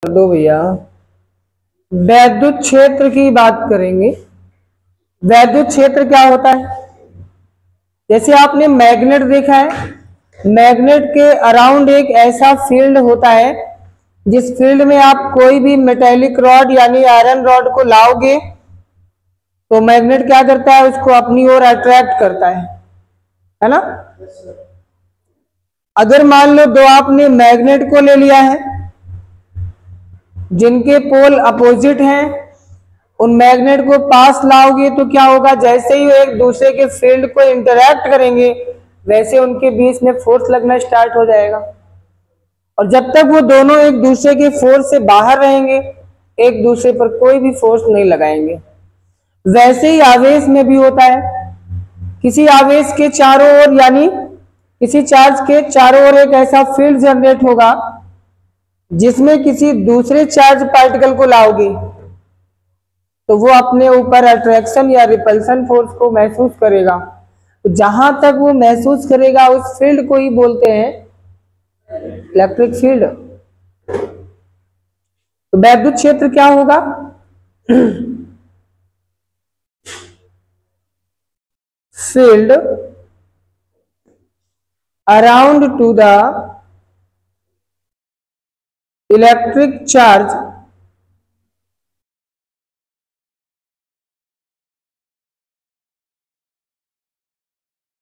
कर दो भैया। वैद्युत क्षेत्र की बात करेंगे। वैद्युत क्षेत्र क्या होता है? जैसे आपने मैग्नेट देखा है, मैग्नेट के अराउंड एक ऐसा फील्ड होता है जिस फील्ड में आप कोई भी मेटेलिक रॉड यानी आयरन रॉड को लाओगे तो मैग्नेट क्या करता है, उसको अपनी ओर अट्रैक्ट करता है ना। अगर मान लो दो आपने मैग्नेट को ले लिया है जिनके पोल अपोजिट हैं, उन मैग्नेट को पास लाओगे तो क्या होगा, जैसे ही एक दूसरे के फील्ड को इंटरैक्ट करेंगे वैसे उनके बीच में फोर्स लगना स्टार्ट हो जाएगा। और जब तक वो दोनों एक दूसरे के फोर्स से बाहर रहेंगे एक दूसरे पर कोई भी फोर्स नहीं लगाएंगे। वैसे ही आवेश में भी होता है। किसी आवेश के चारों ओर यानी किसी चार्ज के चारों ओर एक ऐसा फील्ड जनरेट होगा जिसमें किसी दूसरे चार्ज पार्टिकल को लाओगे तो वो अपने ऊपर अट्रैक्शन या रिपल्सन फोर्स को महसूस करेगा। तो जहां तक वो महसूस करेगा उस फील्ड को ही बोलते हैं इलेक्ट्रिक फील्ड। तो वैद्युत क्षेत्र क्या होगा? Field around two the electric charge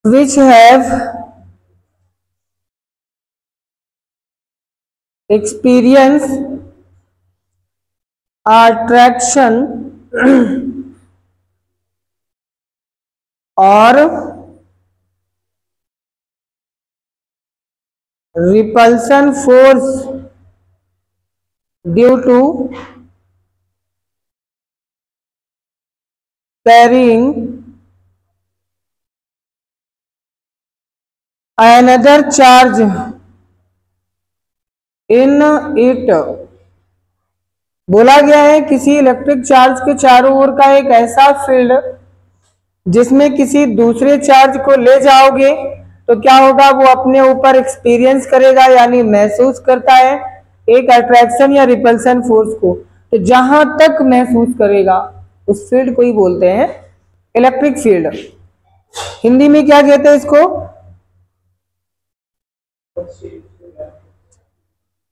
which have experienced attraction or repulsion force due to carrying another charge in it। बोला गया है किसी इलेक्ट्रिक चार्ज के चारों ओर का एक ऐसा फील्ड जिसमें किसी दूसरे चार्ज को ले जाओगे तो क्या होगा, वो अपने ऊपर एक्सपीरियंस करेगा यानी महसूस करता है एक अट्रैक्शन या रिपल्सन फोर्स को। तो जहां तक महसूस करेगा उस फील्ड को ही बोलते हैं इलेक्ट्रिक फील्ड। हिंदी में क्या कहते हैं इसको?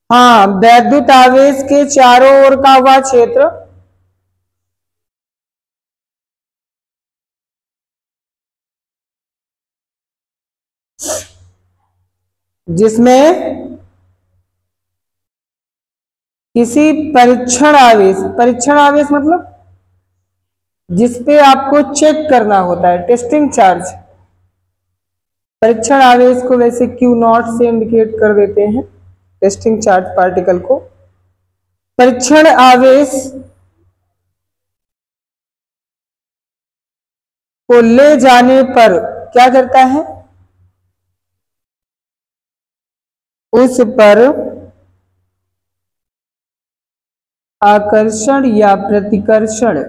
हाँ, वैद्युत आवेश के चारों ओर का वह क्षेत्र जिसमें किसी परीक्षण आवेश मतलब जिसपे आपको चेक करना होता है, टेस्टिंग चार्ज। परीक्षण आवेश को वैसे Q0 से इंडिकेट कर देते हैं, टेस्टिंग चार्ज पार्टिकल को। परीक्षण आवेश को ले जाने पर क्या करता है, उस पर आकर्षण या प्रतिकर्षण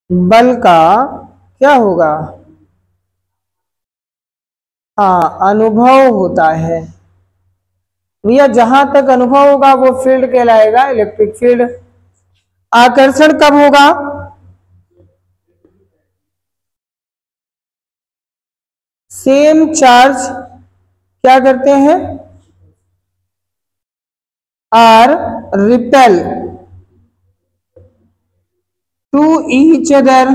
बल का क्या होगा, हाँ, अनुभव होता है। भैया जहां तक अनुभव होगा वो फील्ड कहलाएगा इलेक्ट्रिक फील्ड। आकर्षण कब होगा? सेम चार्ज क्या करते हैं, are repel to each other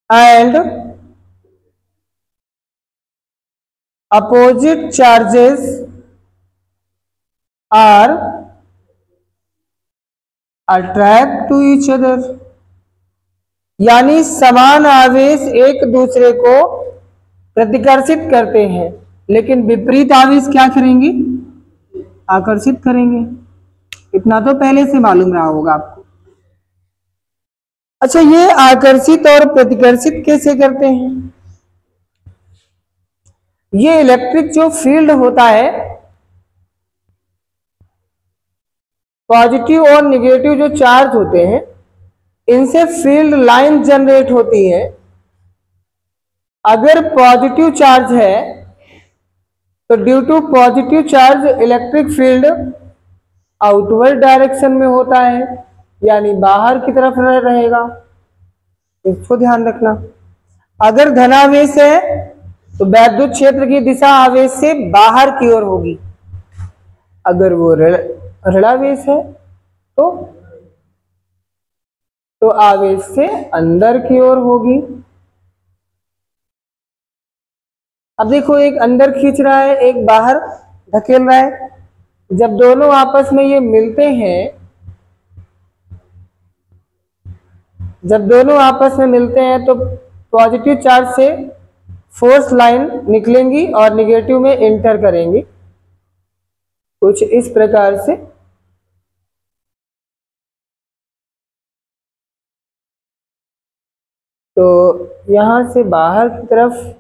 and opposite charges are attract to each other। यानी समान आवेश एक दूसरे को प्रतिकर्षित करते हैं लेकिन विपरीत आवेश क्या करेंगे, आकर्षित करेंगे। इतना तो पहले से मालूम रहा होगा आपको। अच्छा, ये आकर्षित और प्रतिकर्षित कैसे करते हैं? ये इलेक्ट्रिक जो फील्ड होता है, पॉजिटिव और निगेटिव जो चार्ज होते हैं इनसे फील्ड लाइन जनरेट होती है अगर पॉजिटिव चार्ज है तो due to positive charge electric field outward direction में होता है, यानी बाहर की तरफ रहेगा। इसको ध्यान रखना। अगर धनावेश है तो वैद्युत क्षेत्र की दिशा आवेश से बाहर की ओर होगी। अगर वो ऋणावेश है तो आवेश से अंदर की ओर होगी। अब देखो, एक अंदर खींच रहा है, एक बाहर धकेल रहा है। जब दोनों आपस में ये मिलते हैं, तो पॉजिटिव चार्ज से फोर्स लाइन निकलेंगी और निगेटिव में एंटर करेंगी, कुछ इस प्रकार से। तो यहां से बाहर की तरफ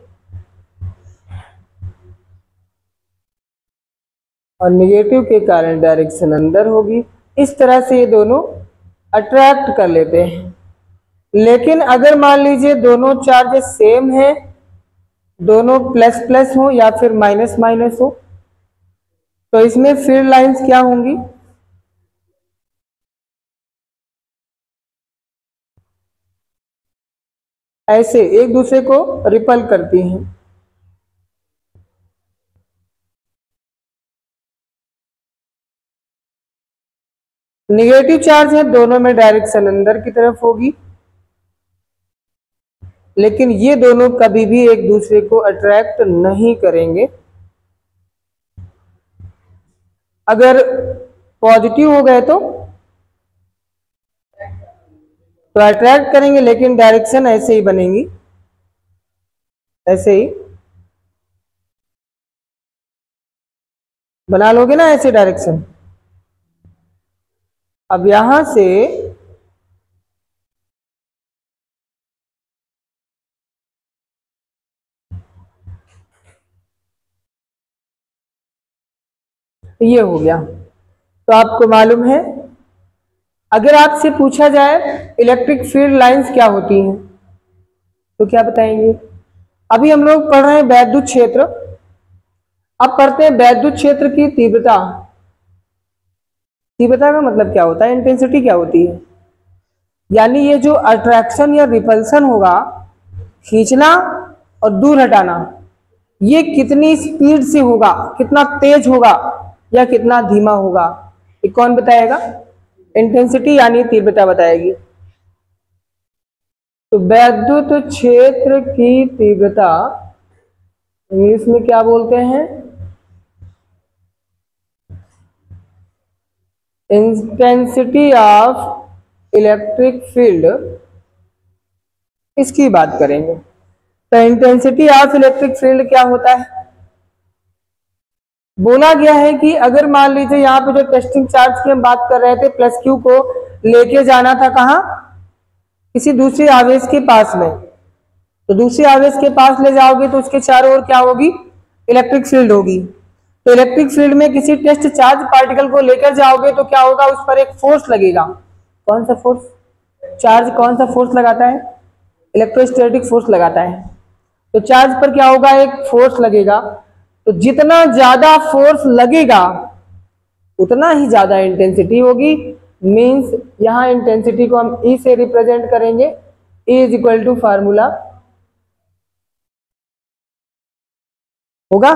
और निगेटिव के कारण डायरेक्शन अंदर होगी। इस तरह से ये दोनों अट्रैक्ट कर लेते हैं। लेकिन अगर मान लीजिए दोनों चार्जेस सेम है, दोनों प्लस प्लस हो या फिर माइनस माइनस हो, तो इसमें फील्ड लाइंस क्या होंगी? ऐसे एक दूसरे को रिपल करती हैं। नेगेटिव चार्ज है, दोनों में डायरेक्शन अंदर की तरफ होगी, लेकिन ये दोनों कभी भी एक दूसरे को अट्रैक्ट नहीं करेंगे। अगर पॉजिटिव हो गए तो अट्रैक्ट करेंगे, लेकिन डायरेक्शन ऐसे ही बनेगी, ऐसे ही बना लोगे ना, ऐसे डायरेक्शन। अब यहां से ये हो गया। तो आपको मालूम है, अगर आपसे पूछा जाए इलेक्ट्रिक फील्ड लाइंस क्या होती हैं तो क्या बताएंगे? अभी हम लोग पढ़ रहे हैं वैद्युत क्षेत्र। अब पढ़ते हैं वैद्युत क्षेत्र की तीव्रता। तीव्रता का मतलब क्या होता है? इंटेंसिटी क्या होती है? यानी ये जो अट्रैक्शन या रिपल्सन होगा, खींचना और दूर हटाना, ये कितनी स्पीड से होगा, कितना तेज होगा या कितना धीमा होगा, ये कौन बताएगा? इंटेंसिटी यानी तीव्रता बताएगी। तो वैद्युत क्षेत्र की तीव्रता इंग्लिश में क्या बोलते हैं? इंटेंसिटी ऑफ इलेक्ट्रिक फील्ड, इसकी बात करेंगे। तो इंटेंसिटी ऑफ इलेक्ट्रिक फील्ड क्या होता है? बोला गया है कि अगर मान लीजिए यहाँ पे जो टेस्टिंग चार्ज की हम बात कर रहे थे, प्लस क्यू को लेके जाना था कहाँ? किसी दूसरे आवेश के पास में। तो दूसरे आवेश के पास ले जाओगे तो उसके चारों ओर क्या होगी? इलेक्ट्रिक फील्ड होगी। तो इलेक्ट्रिक फील्ड में किसी टेस्ट चार्ज पार्टिकल को लेकर जाओगे तो क्या होगा? उस पर एक फोर्स लगेगा। कौन सा फोर्स? चार्ज कौन सा फोर्स लगाता है? इलेक्ट्रोस्टैटिक फोर्स लगाता है। तो चार्ज पर क्या होगा? एक फोर्स लगेगा। तो जितना ज्यादा फोर्स लगेगा उतना ही ज्यादा इंटेंसिटी होगी। मींस यहां इंटेंसिटी को हम ई से रिप्रेजेंट करेंगे। E is equal to formula होगा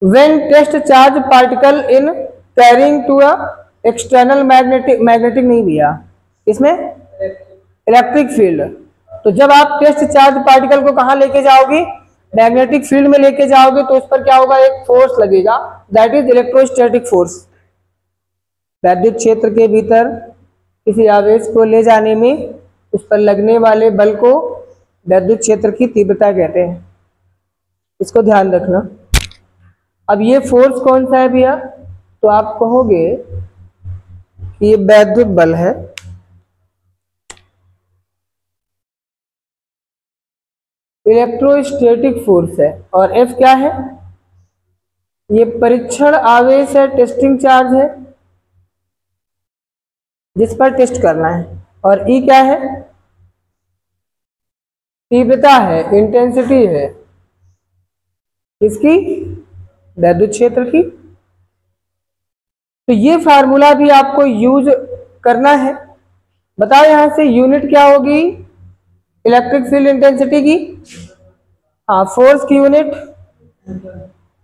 when test charge particle in carrying to a external magnetic नहीं भैया, इसमें इलेक्ट्रिक फील्ड। तो जब आप टेस्ट चार्ज पार्टिकल को कहां लेके जाओगे? मैग्नेटिक फील्ड में लेके जाओगे तो उस पर क्या होगा? एक फोर्स लगेगा, दैट इज इलेक्ट्रोस्टैटिक फोर्स। वैद्युत क्षेत्र के भीतर किसी आवेश को ले जाने में उस पर लगने वाले बल को वैद्युत क्षेत्र की तीव्रता कहते हैं। इसको ध्यान रखना। अब ये फोर्स कौन सा है भैया? तो आप कहोगे कि ये वैद्युत बल है। इलेक्ट्रोस्टैटिक फोर्स है। और F क्या है? ये परीक्षण आवेश है, टेस्टिंग चार्ज है जिस पर टेस्ट करना है। और E क्या है? तीव्रता है, इंटेंसिटी है किसकी? वैद्युत क्षेत्र की। तो ये फार्मूला भी आपको यूज करना है। बताओ यहां से यूनिट क्या होगी इलेक्ट्रिक फील्ड इंटेंसिटी की? हाँ, फोर्स की यूनिट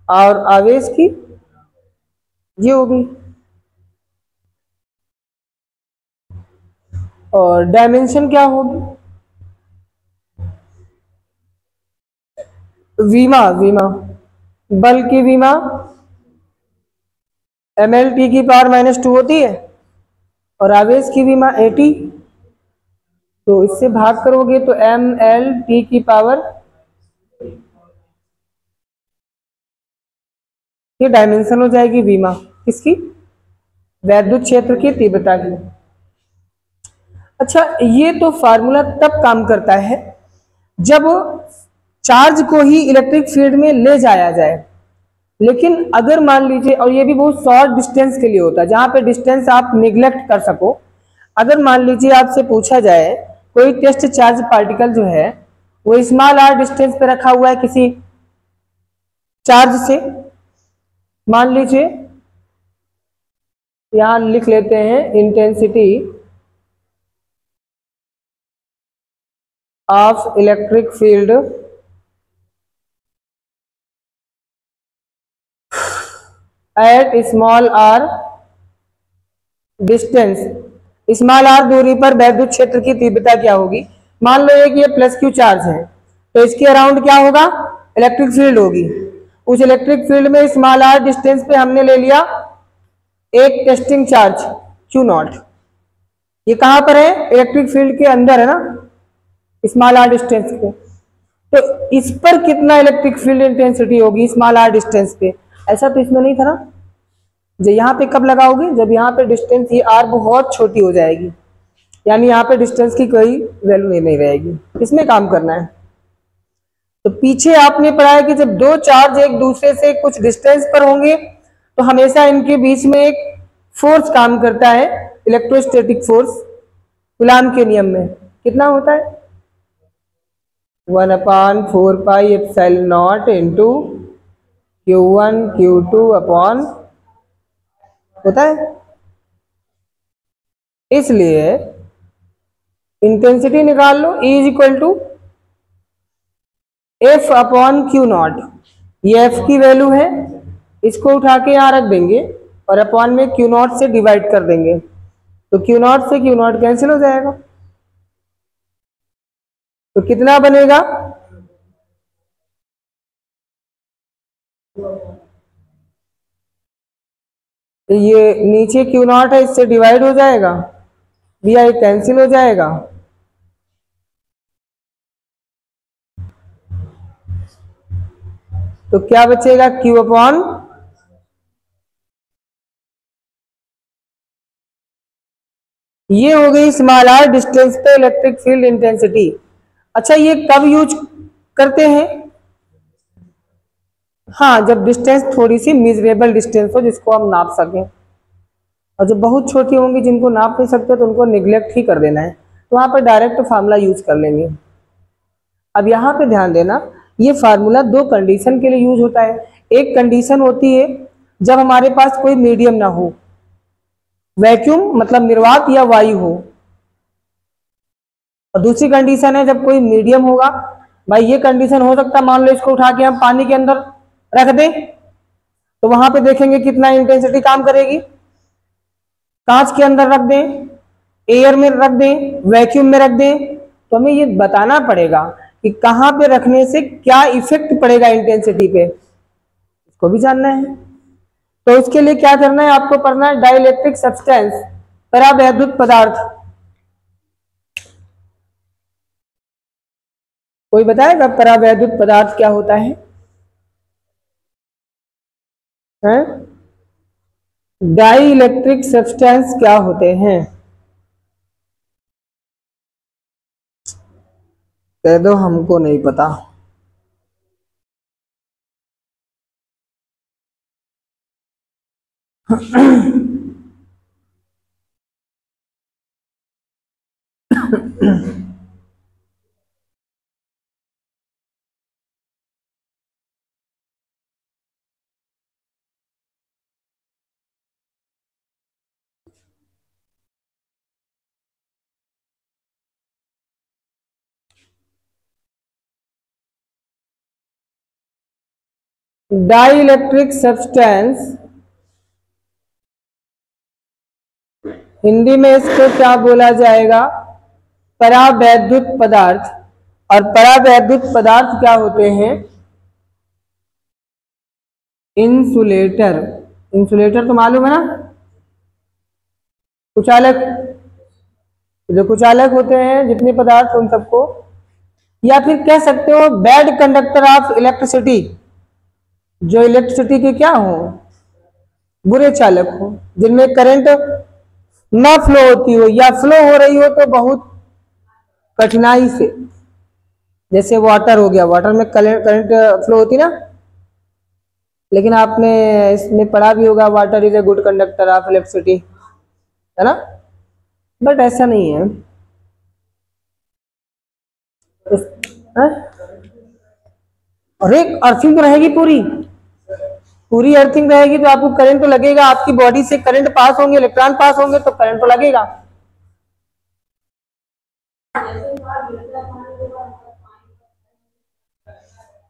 और आवेश की ये होगी। और डायमेंशन क्या होगी? वीमा, वीमा बल की वीमा ml की पावर -2 होती है और आवेश की विमा 80। तो इससे भाग करोगे तो ml की पावर, ये डायमेंशन हो जाएगी विमा किसकी? वैद्युत क्षेत्र की तीव्रता की। अच्छा, ये तो फार्मूला तब काम करता है जब चार्ज को ही इलेक्ट्रिक फील्ड में ले जाया जाए। लेकिन अगर मान लीजिए, और ये भी बहुत शॉर्ट डिस्टेंस के लिए होता है जहां पे डिस्टेंस आप निग्लेक्ट कर सको। अगर मान लीजिए आपसे पूछा जाए कोई टेस्ट चार्ज पार्टिकल जो है वो स्मॉल r डिस्टेंस पे रखा हुआ है किसी चार्ज से, मान लीजिए यहां लिख लेते हैं intensity of electric field at small r distance. Small r दूरी पर वैद्युत क्षेत्र की तीव्रता क्या होगी? मान लो एक ये प्लस क्यू चार्ज है तो इसके अराउंड क्या होगा? इलेक्ट्रिक फील्ड होगी। उस इलेक्ट्रिक फील्ड में स्मॉल r डिस्टेंस पे हमने ले लिया एक टेस्टिंग चार्ज Q0। ये कहां पर है? इलेक्ट्रिक फील्ड के अंदर है ना, स्मॉल r डिस्टेंस पे। तो इस पर कितना इलेक्ट्रिक फील्ड इंटेंसिटी होगी स्मॉल r डिस्टेंस पे? ऐसा तो इसमें नहीं था ना। जो यहाँ पे कब लगाओगे? जब यहाँ पे डिस्टेंस ये r बहुत छोटी हो जाएगी, यानी यहाँ पे डिस्टेंस की कोई वैल्यू नहीं रहेगी। इसमें काम करना है। तो पीछे आपने पढ़ा है कि जब दो चार्ज एक दूसरे से कुछ डिस्टेंस पर होंगे तो हमेशा इनके बीच में एक फोर्स काम करता है, इलेक्ट्रोस्टैटिक फोर्स। कूलॉम के नियम में कितना होता है? 1/4πε0 इंटू Q1 Q2 अपॉन होता है। इसलिए इंटेंसिटी निकाल लो, E is equal to F upon Q0। ये F की वैल्यू है, इसको उठा के यहां रख देंगे और अपॉन में Q0 से डिवाइड कर देंगे तो Q0 से Q0 कैंसिल हो जाएगा। तो कितना बनेगा? तो ये नीचे Q0 है, इससे डिवाइड हो जाएगा, भैया ये कैंसिल हो जाएगा। तो क्या बचेगा? Q अपॉन ये हो गई स्मॉल r डिस्टेंस पे इलेक्ट्रिक फील्ड इंटेंसिटी। अच्छा, ये कब यूज करते हैं? हाँ, जब डिस्टेंस थोड़ी सी मिजरेबल डिस्टेंस हो जिसको हम नाप सकें। और जो बहुत छोटी होंगी जिनको नाप नहीं सकते तो उनको निग्लेक्ट ही कर देना है, तो वहां पर डायरेक्ट फार्मूला यूज कर लेंगे। अब यहाँ पे ध्यान देना, ये फार्मूला दो कंडीशन के लिए यूज होता है। एक कंडीशन होती है जब हमारे पास कोई मीडियम ना हो, वैक्यूम मतलब निर्वात या वायु हो, और दूसरी कंडीशन है जब कोई मीडियम होगा। भाई ये कंडीशन हो सकता है, मान लो इसको उठा के हम पानी के अंदर रख दें तो वहां पे देखेंगे कितना इंटेंसिटी काम करेगी। कांच के अंदर रख दें, एयर में रख दें, वैक्यूम में रख दें, तो हमें ये बताना पड़ेगा कि कहां पे रखने से क्या इफेक्ट पड़ेगा इंटेंसिटी पे, इसको भी जानना है। तो उसके लिए क्या करना है आपको? पढ़ना है डाइलेक्ट्रिक सब्सटेंस, परावैद्युत पदार्थ। कोई बताएगा परावैद्युत पदार्थ क्या होता है? डाई इलेक्ट्रिक सब्सटेंस क्या होते हैं? कह दो हमको नहीं पता। डाई इलेक्ट्रिक सब्सटेंस, हिंदी में इसको क्या बोला जाएगा? परावैद्युत पदार्थ। और परावैद्युत पदार्थ क्या होते हैं? इंसुलेटर। इंसुलेटर तो मालूम है ना? कुचालक, जो कुचालक होते हैं जितने पदार्थ उन सबको, या फिर कह सकते हो बैड कंडक्टर ऑफ इलेक्ट्रिसिटी, जो इलेक्ट्रिसिटी के क्या हो, बुरे चालक हो, जिनमें करंट ना फ्लो होती हो या फ्लो हो रही हो तो बहुत कठिनाई से। जैसे वाटर हो गया, वाटर में करंट फ्लो होती ना, लेकिन आपने इसमें पढ़ा भी होगा water is a good conductor of electricity, है ना? बट ऐसा नहीं है। अरे अर्थिंग तो रहेगी, पूरी पूरी अर्थिंग रहेगी तो आपको करंट तो लगेगा, आपकी बॉडी से करंट पास होंगे, इलेक्ट्रॉन पास होंगे तो करंट तो लगेगा।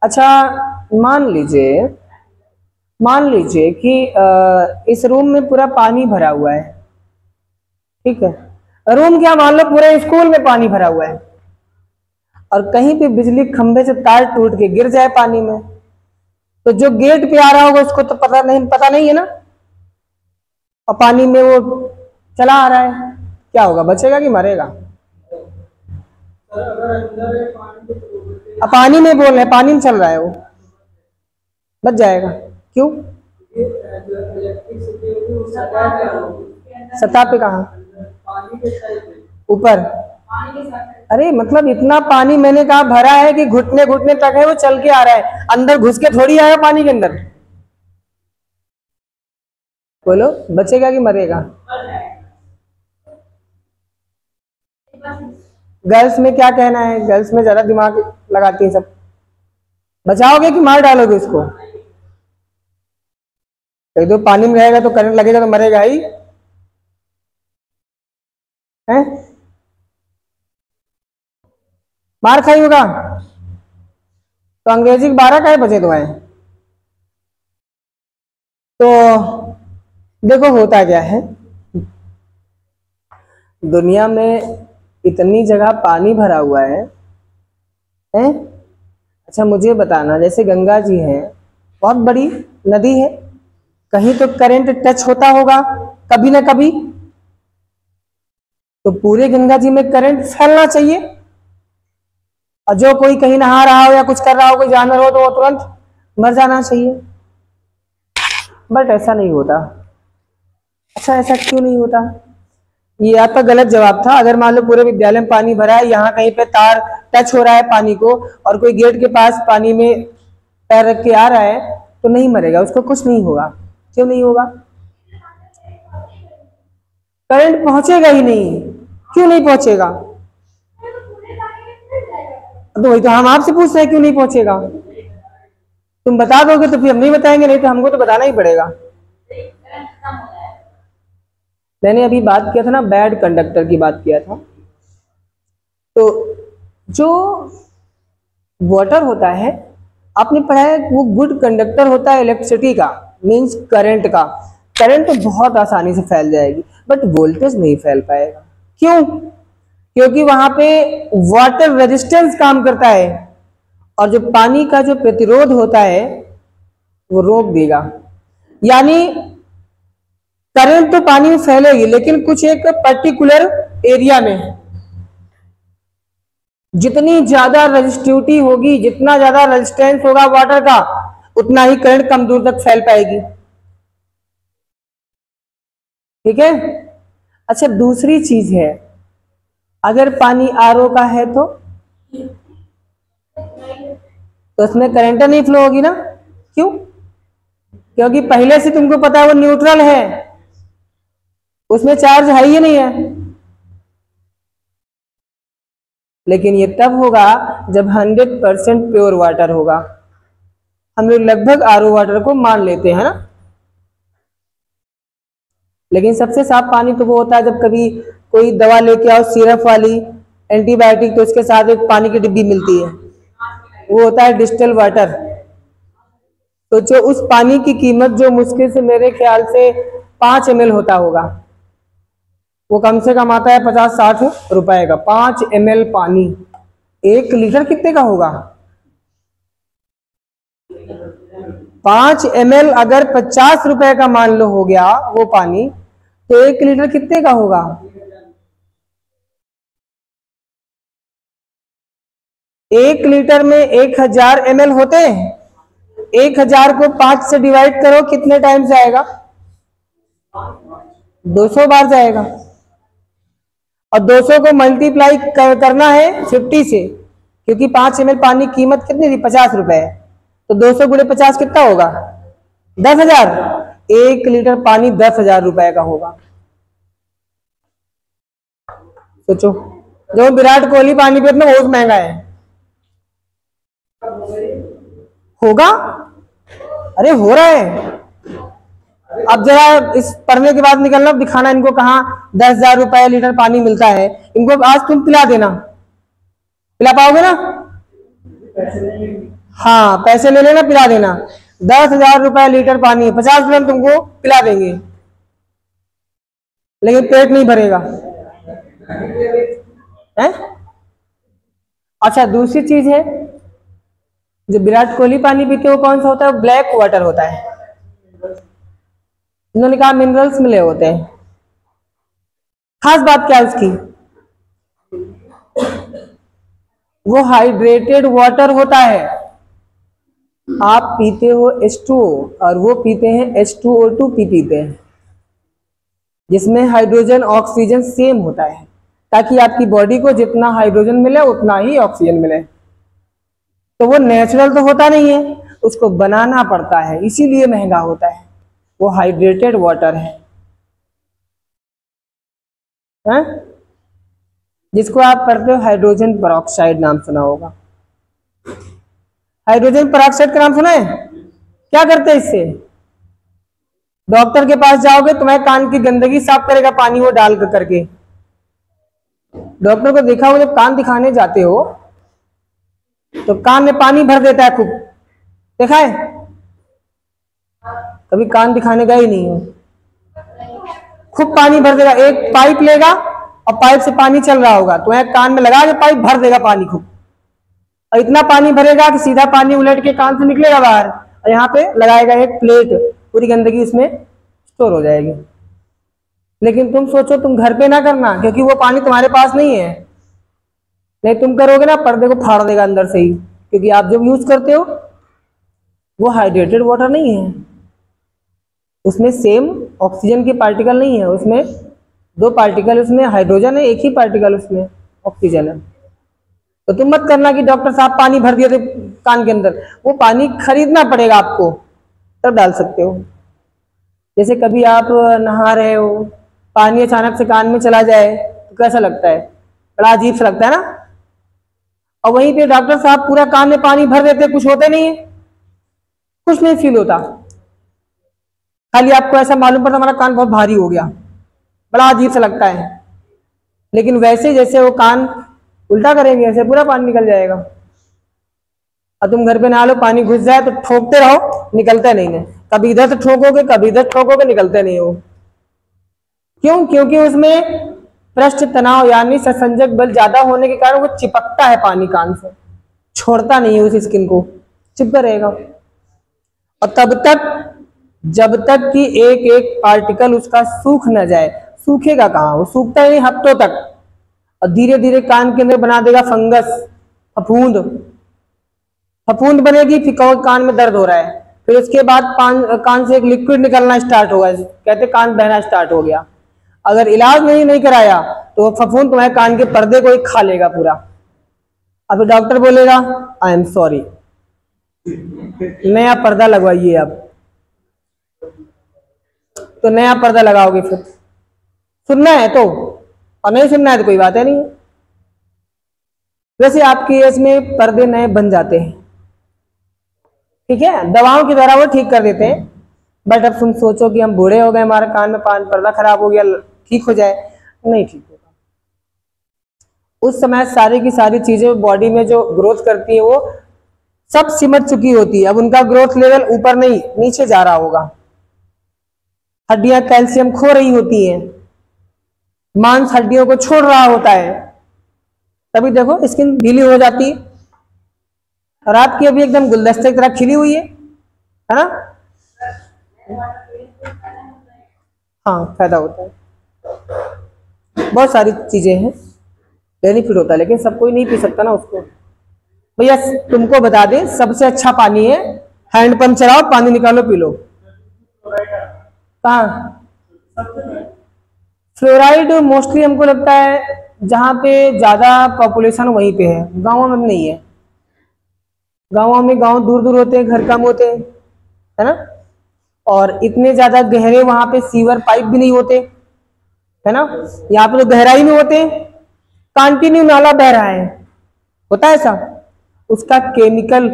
अच्छा, मान लीजिए कि इस रूम में पूरा पानी भरा हुआ है, ठीक है? रूम क्या, मान लो पूरे स्कूल में पानी भरा हुआ है, और कहीं पे बिजली खंभे से तार टूट के गिर जाए पानी में, तो जो गेट पे आ रहा होगा उसको तो पता नहीं है ना, और पानी में वो चला आ रहा है, क्या होगा? बचेगा कि मरेगा? अब पानी में बोल रहे, पानी में चल रहा है, वो बच जाएगा। क्यों? सतह पे कहा? ऊपर। अरे मतलब इतना पानी मैंने कहा भरा है कि घुटने घुटने तक है, वो चल के आ रहा है, अंदर घुस के थोड़ी आएगा पानी के अंदर। बोलो बचेगा कि मरेगा? गर्ल्स में क्या कहना है? गर्ल्स में ज्यादा दिमाग लगाती है सब। बचाओगे कि मार डालोगे उसको? कहीं तो पानी में रहेगा तो करंट लगेगा तो मरेगा ही है। मार खाई होगा तो अंग्रेजी के 12 का बजे तो है। तो देखो होता क्या है, दुनिया में इतनी जगह पानी भरा हुआ है, हैं? अच्छा मुझे बताना, जैसे गंगा जी है, बहुत बड़ी नदी है, कहीं तो करंट टच होता होगा कभी ना कभी, तो पूरे गंगा जी में करंट फैलना चाहिए, और जो कोई कहीं नहा रहा हो या कुछ कर रहा हो, कोई जानवर हो, तो वो तुरंत मर जाना चाहिए। बट ऐसा नहीं होता। अच्छा ऐसा क्यों नहीं होता? ये आपका गलत जवाब था। अगर मान लो पूरे विद्यालय में पानी भरा है, यहाँ कहीं पे तार टच हो रहा है पानी को, और कोई गेट के पास पानी में पैर रख के आ रहा है, तो नहीं मरेगा, उसको कुछ नहीं होगा। क्यों नहीं होगा? करंट पहुंचेगा ही नहीं। क्यों नहीं पहुंचेगा? तो वही तो हम आपसे पूछ रहे हैं, क्यों नहीं पहुंचेगा? तुम बता दोगे तो फिर हम नहीं बताएंगे, नहीं तो हमको तो बताना ही पड़ेगा। मैंने अभी बात किया था ना, बैड कंडक्टर की बात किया था। तो जो वाटर होता है, आपने पढ़ा है वो गुड कंडक्टर होता है इलेक्ट्रिसिटी का, मींस करंट का। करंट तो बहुत आसानी से फैल जाएगी, बट वोल्टेज नहीं फैल पाएगा। क्यों? क्योंकि वहां पे वाटर रेजिस्टेंस काम करता है, और जो पानी का जो प्रतिरोध होता है वो रोक देगा। यानी करंट तो पानी में फैलेगी, लेकिन कुछ एक पर्टिकुलर एरिया में। जितनी ज्यादा रेजिस्टिविटी होगी, जितना ज्यादा रेजिस्टेंस होगा वाटर का, उतना ही करंट कम दूर तक फैल पाएगी। ठीक है? अच्छा दूसरी चीज है, अगर पानी आरओ का है तो उसमें करंट नहीं फ्लो होगी ना। क्यों? क्योंकि पहले से तुमको पता है वो न्यूट्रल है, उसमें चार्ज है ही नहीं है। लेकिन ये तब होगा जब 100% प्योर वाटर होगा। हम लोग लगभग आरओ वाटर को मान लेते हैं ना, लेकिन सबसे साफ पानी तो वो होता है जब कभी कोई दवा लेके आओ सिरप वाली, एंटीबायोटिक, तो उसके साथ एक पानी की डिब्बी मिलती है, वो होता है डिस्टिल वाटर। तो जो उस पानी की कीमत जो मुश्किल से मेरे ख्याल से 5 ml होता होगा, वो कम से कम आता है 50-60 रुपए का। 5 ml पानी, 1 लीटर कितने का होगा? 5 ml अगर 50 रुपए का मान लो हो गया वो पानी, तो 1 लीटर कितने का होगा? 1 लीटर में 1000 ml होते हैं। 1000 को 5 से डिवाइड करो, कितने टाइम से आएगा? 200 बार जाएगा। और 200 को मल्टीप्लाई करना है 50 से, क्योंकि 5 ml पानी की कीमत कितनी थी? 50 रुपए। तो 200 गुणे 50 कितना होगा? 10,000। 1 लीटर पानी 10,000 रुपए का होगा। सोचो, जो विराट कोहली पानी पीते हैं वो महंगा है होगा? अरे हो रहा है। अब जरा इस पढ़ने के बाद निकलना, दिखाना इनको कहाँ 10,000 रुपए लीटर पानी मिलता है। इनको आज तुम पिला देना, पिला पाओगे ना? हाँ, पैसे ले लेना, पिला देना। 10,000 रुपए लीटर पानी है, 50 रुपए तुमको पिला देंगे, लेकिन पेट नहीं भरेगा है? अच्छा, दूसरी चीज है, जो विराट कोहली पानी पीते हैं वो कौन सा होता है? ब्लैक वाटर होता है। इन्होंने कहा मिनरल्स मिले होते हैं। खास बात क्या है उसकी? वो हाइड्रेटेड वाटर होता है। आप पीते हो H2O और वो पीते हैं H2O2 पीते हैं, जिसमें हाइड्रोजन ऑक्सीजन सेम होता है, ताकि आपकी बॉडी को जितना हाइड्रोजन मिले उतना ही ऑक्सीजन मिले। तो वो नेचुरल तो होता नहीं है, उसको बनाना पड़ता है, इसीलिए महंगा होता है। वो हाइड्रेटेड वाटर है, जिसको आप पढ़ते हो हाइड्रोजन पेरोक्साइड, नाम सुना होगा। हाइड्रोजन पेरोक्साइड का नाम सुना है? क्या करते हैं इससे? डॉक्टर के पास जाओगे, तुम्हारे कान की गंदगी साफ करेगा पानी वो डाल करके। डॉक्टर को देखा हो, जब कान दिखाने जाते हो तो कान में पानी भर देता है खूब, देखा है? कभी कान दिखाने गए ही नहीं हो? खूब पानी भर देगा, एक पाइप लेगा और पाइप से पानी चल रहा होगा, तो एक कान में लगा के पाइप भर देगा पानी खूब, और इतना पानी भरेगा कि सीधा पानी उलट के कान से निकलेगा बाहर, और यहाँ पे लगाएगा एक प्लेट, पूरी गंदगी इसमें स्टोर हो जाएगी। लेकिन तुम सोचो, तुम घर पे ना करना, क्योंकि वो पानी तुम्हारे पास नहीं है। नहीं तुम करोगे ना, पर्दे को फाड़ देगा अंदर से ही, क्योंकि आप जब यूज करते हो वो हाइड्रेटेड वाटर नहीं है, उसमें सेम ऑक्सीजन के पार्टिकल नहीं है, उसमें 2 पार्टिकल उसमें हाइड्रोजन है, एक ही पार्टिकल उसमें ऑक्सीजन है। तो तुम मत करना कि डॉक्टर साहब पानी भर दिए थे कान के अंदर, वो पानी खरीदना पड़ेगा आपको, तब डाल सकते हो। जैसे कभी आप नहा रहे हो, पानी अचानक से कान में चला जाए तो कैसा लगता है? बड़ा अजीब सा लगता है ना? और वहीं पे डॉक्टर साहब पूरा कान में पानी भर देते, कुछ होते नहीं है, कुछ नहीं फील होता, खाली आपको ऐसा मालूम पड़ता हमारा कान बहुत भारी हो गया, बड़ा अजीब सा लगता है। लेकिन वैसे जैसे वो कान उल्टा करेंगे, ऐसे पूरा पानी निकल जाएगा। और तुम घर पे नहा लो, पानी घुस जाए तो ठोकते रहो, निकलता नहीं है। कभी इधर से ठोकोगे, कभी इधर ठोकोगे, निकलते नहीं हो। क्यों? क्योंकि उसमें पृष्ठ तनाव यानी संसंजक बल ज्यादा होने के कारण वो चिपकता है पानी कान से, छोड़ता नहीं है उस स्किन को, चिपका रहेगा। और तब तक, जब तक कि एक एक पार्टिकल उसका सूख न जाए। सूखेगा कहाँ? वो सूखता ही नहीं हफ्तों तक, और धीरे धीरे कान के अंदर बना देगा फंगस, फफूंद। फफूंद बनेगी, फिर कान में दर्द हो रहा है, फिर उसके बाद कान से एक लिक्विड निकलना स्टार्ट होगा, कहते कान बहना स्टार्ट हो गया। अगर इलाज नहीं कराया तो वो फफूंद तुम्हारे कान के पर्दे को ही खा लेगा पूरा। अब डॉक्टर बोलेगा आई एम सॉरी, नया पर्दा लगवाइए। अब तो नया पर्दा लगाओगे, फिर सुनना है तो, और नहीं सुनना है तो कोई बात है नहीं। वैसे आपकी एज में पर्दे नए बन जाते हैं, ठीक है, दवाओं के द्वारा वो ठीक कर देते हैं। बट अब तुम सोचो कि हम बूढ़े हो गए, हमारे कान में पर्दा खराब हो गया, ठीक हो जाए, नहीं ठीक होगा। उस समय सारी की सारी चीजें बॉडी में जो ग्रोथ करती है वो सब सिमट चुकी होती है। अब उनका ग्रोथ लेवल ऊपर नहीं नीचे जा रहा होगा, हड्डियां कैल्शियम खो रही होती हैं, मांस हड्डियों को छोड़ रहा होता है, तभी देखो स्किन ढीली हो जाती है। और आपकी अभी एकदम गुलदस्ते की तरह खिली हुई है ना। हाँ, फायदा होता है, बहुत सारी चीजें हैं, बेनिफिट होता है, लेकिन सब कोई नहीं पी सकता ना उसको। भैया तुमको बता दें, सबसे अच्छा पानी है, हैंड पंप चलाओ, पानी निकालो, पी लो। कहाँ फ्लोराइड मोस्टली हमको लगता है जहाँ पे ज्यादा पॉपुलेशन वहीं पे है, गाँवों में नहीं है। गाँवों में, गाँव दूर दूर होते हैं, घर कम होते हैं, है ना, और इतने ज्यादा गहरे वहां पे सीवर पाइप भी नहीं होते, है ना। यहाँ पे तो गहराई में होते हैं, कंटिन्यू नाला बह रहा है, होता है ऐसा। उसका केमिकल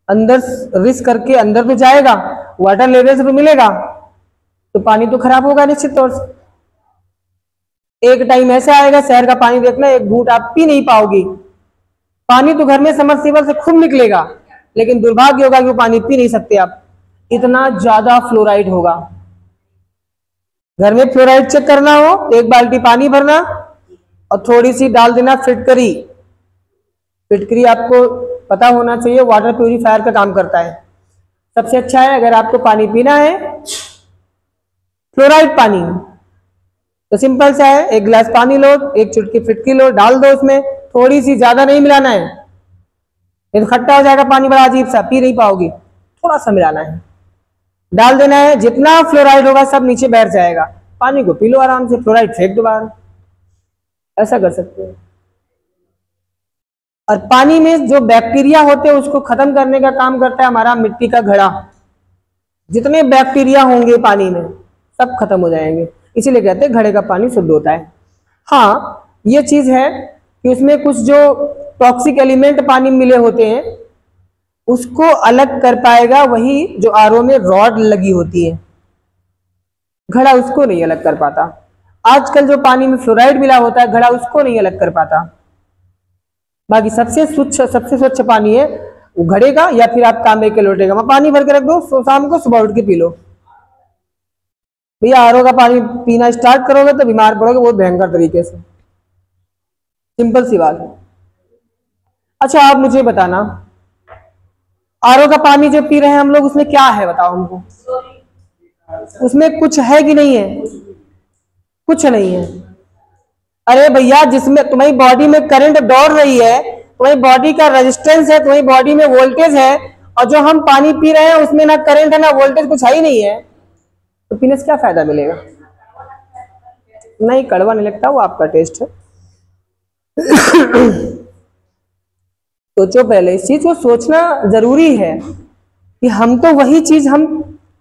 अंदर रिस्क करके अंदर तो जाएगा, वाटर लेवल से तो मिलेगा, तो पानी तो खराब होगा निश्चित तौर से। एक टाइम ऐसा आएगा, शहर का पानी देखना, एक घूंट आप पी नहीं पाओगी। पानी तो घर में समरसेबल से खूब निकलेगा, लेकिन दुर्भाग्य होगा कि वो पानी पी नहीं सकते आप, इतना ज्यादा फ्लोराइड होगा। घर में फ्लोराइड चेक करना हो तो एक बाल्टी पानी भरना और थोड़ी सी डाल देना फिटकरी। फिटकरी आपको पता होना चाहिए, वाटर प्यूरिफायर का काम करता है, सबसे अच्छा है। अगर आपको पानी पीना है फ्लोराइड पानी, तो सिंपल सा है, एक गिलास पानी लो, एक चुटकी फिटकी लो, डाल दो उसमें, थोड़ी सी, ज्यादा नहीं मिलाना है, ये तो खट्टा हो जाएगा पानी, बड़ा अजीब सा, पी नहीं पाओगी। थोड़ा सा मिलाना है, डाल देना है, जितना फ्लोराइड होगा सब नीचे बैठ जाएगा, पानी को पी लो आराम से, फ्लोराइड फेंक दो बाहर, ऐसा कर सकते हो। और पानी में जो बैक्टीरिया होते हैं उसको खत्म करने का काम करता है हमारा मिट्टी का घड़ा। जितने बैक्टीरिया होंगे पानी में सब खत्म हो जाएंगे, इसीलिए कहते हैं घड़े का पानी शुद्ध होता है। हाँ, ये चीज है कि उसमें कुछ जो टॉक्सिक एलिमेंट पानी में मिले होते हैं उसको अलग कर पाएगा वही जो आरओ में रॉड लगी होती है, घड़ा उसको नहीं अलग कर पाता। आजकल जो पानी में फ्लोराइड मिला होता है घड़ा उसको नहीं अलग कर पाता। बाकी सबसे स्वच्छ पानी है वो घड़े का, या फिर आप तांबे के लोटे का, वहां पानी भर के रख दो, शाम को सुबह उठ के पी लो। भैया आरओ का पानी पीना स्टार्ट करोगे तो बीमार पड़ोगे बहुत भयंकर तरीके से, सिंपल सी बात है। अच्छा आप मुझे बताना, आरओ का पानी जो पी रहे हैं हम लोग उसमें क्या है बताओ हमको, उसमें कुछ है कि नहीं है? कुछ नहीं है। अरे भैया जिसमें तुम्हारी बॉडी में करंट दौड़ रही है, तुम्हारी बॉडी का रेजिस्टेंस है, तुम्हारी बॉडी में वोल्टेज है, और जो हम पानी पी रहे हैं उसमें ना करंट है ना वोल्टेज, कुछ है ही नहीं है, तो पीने से क्या फायदा मिलेगा? नहीं, कड़वा नहीं लगता, वो आपका टेस्ट है। सोचो पहले, इस चीज को सोचना जरूरी है कि हम तो वही चीज हम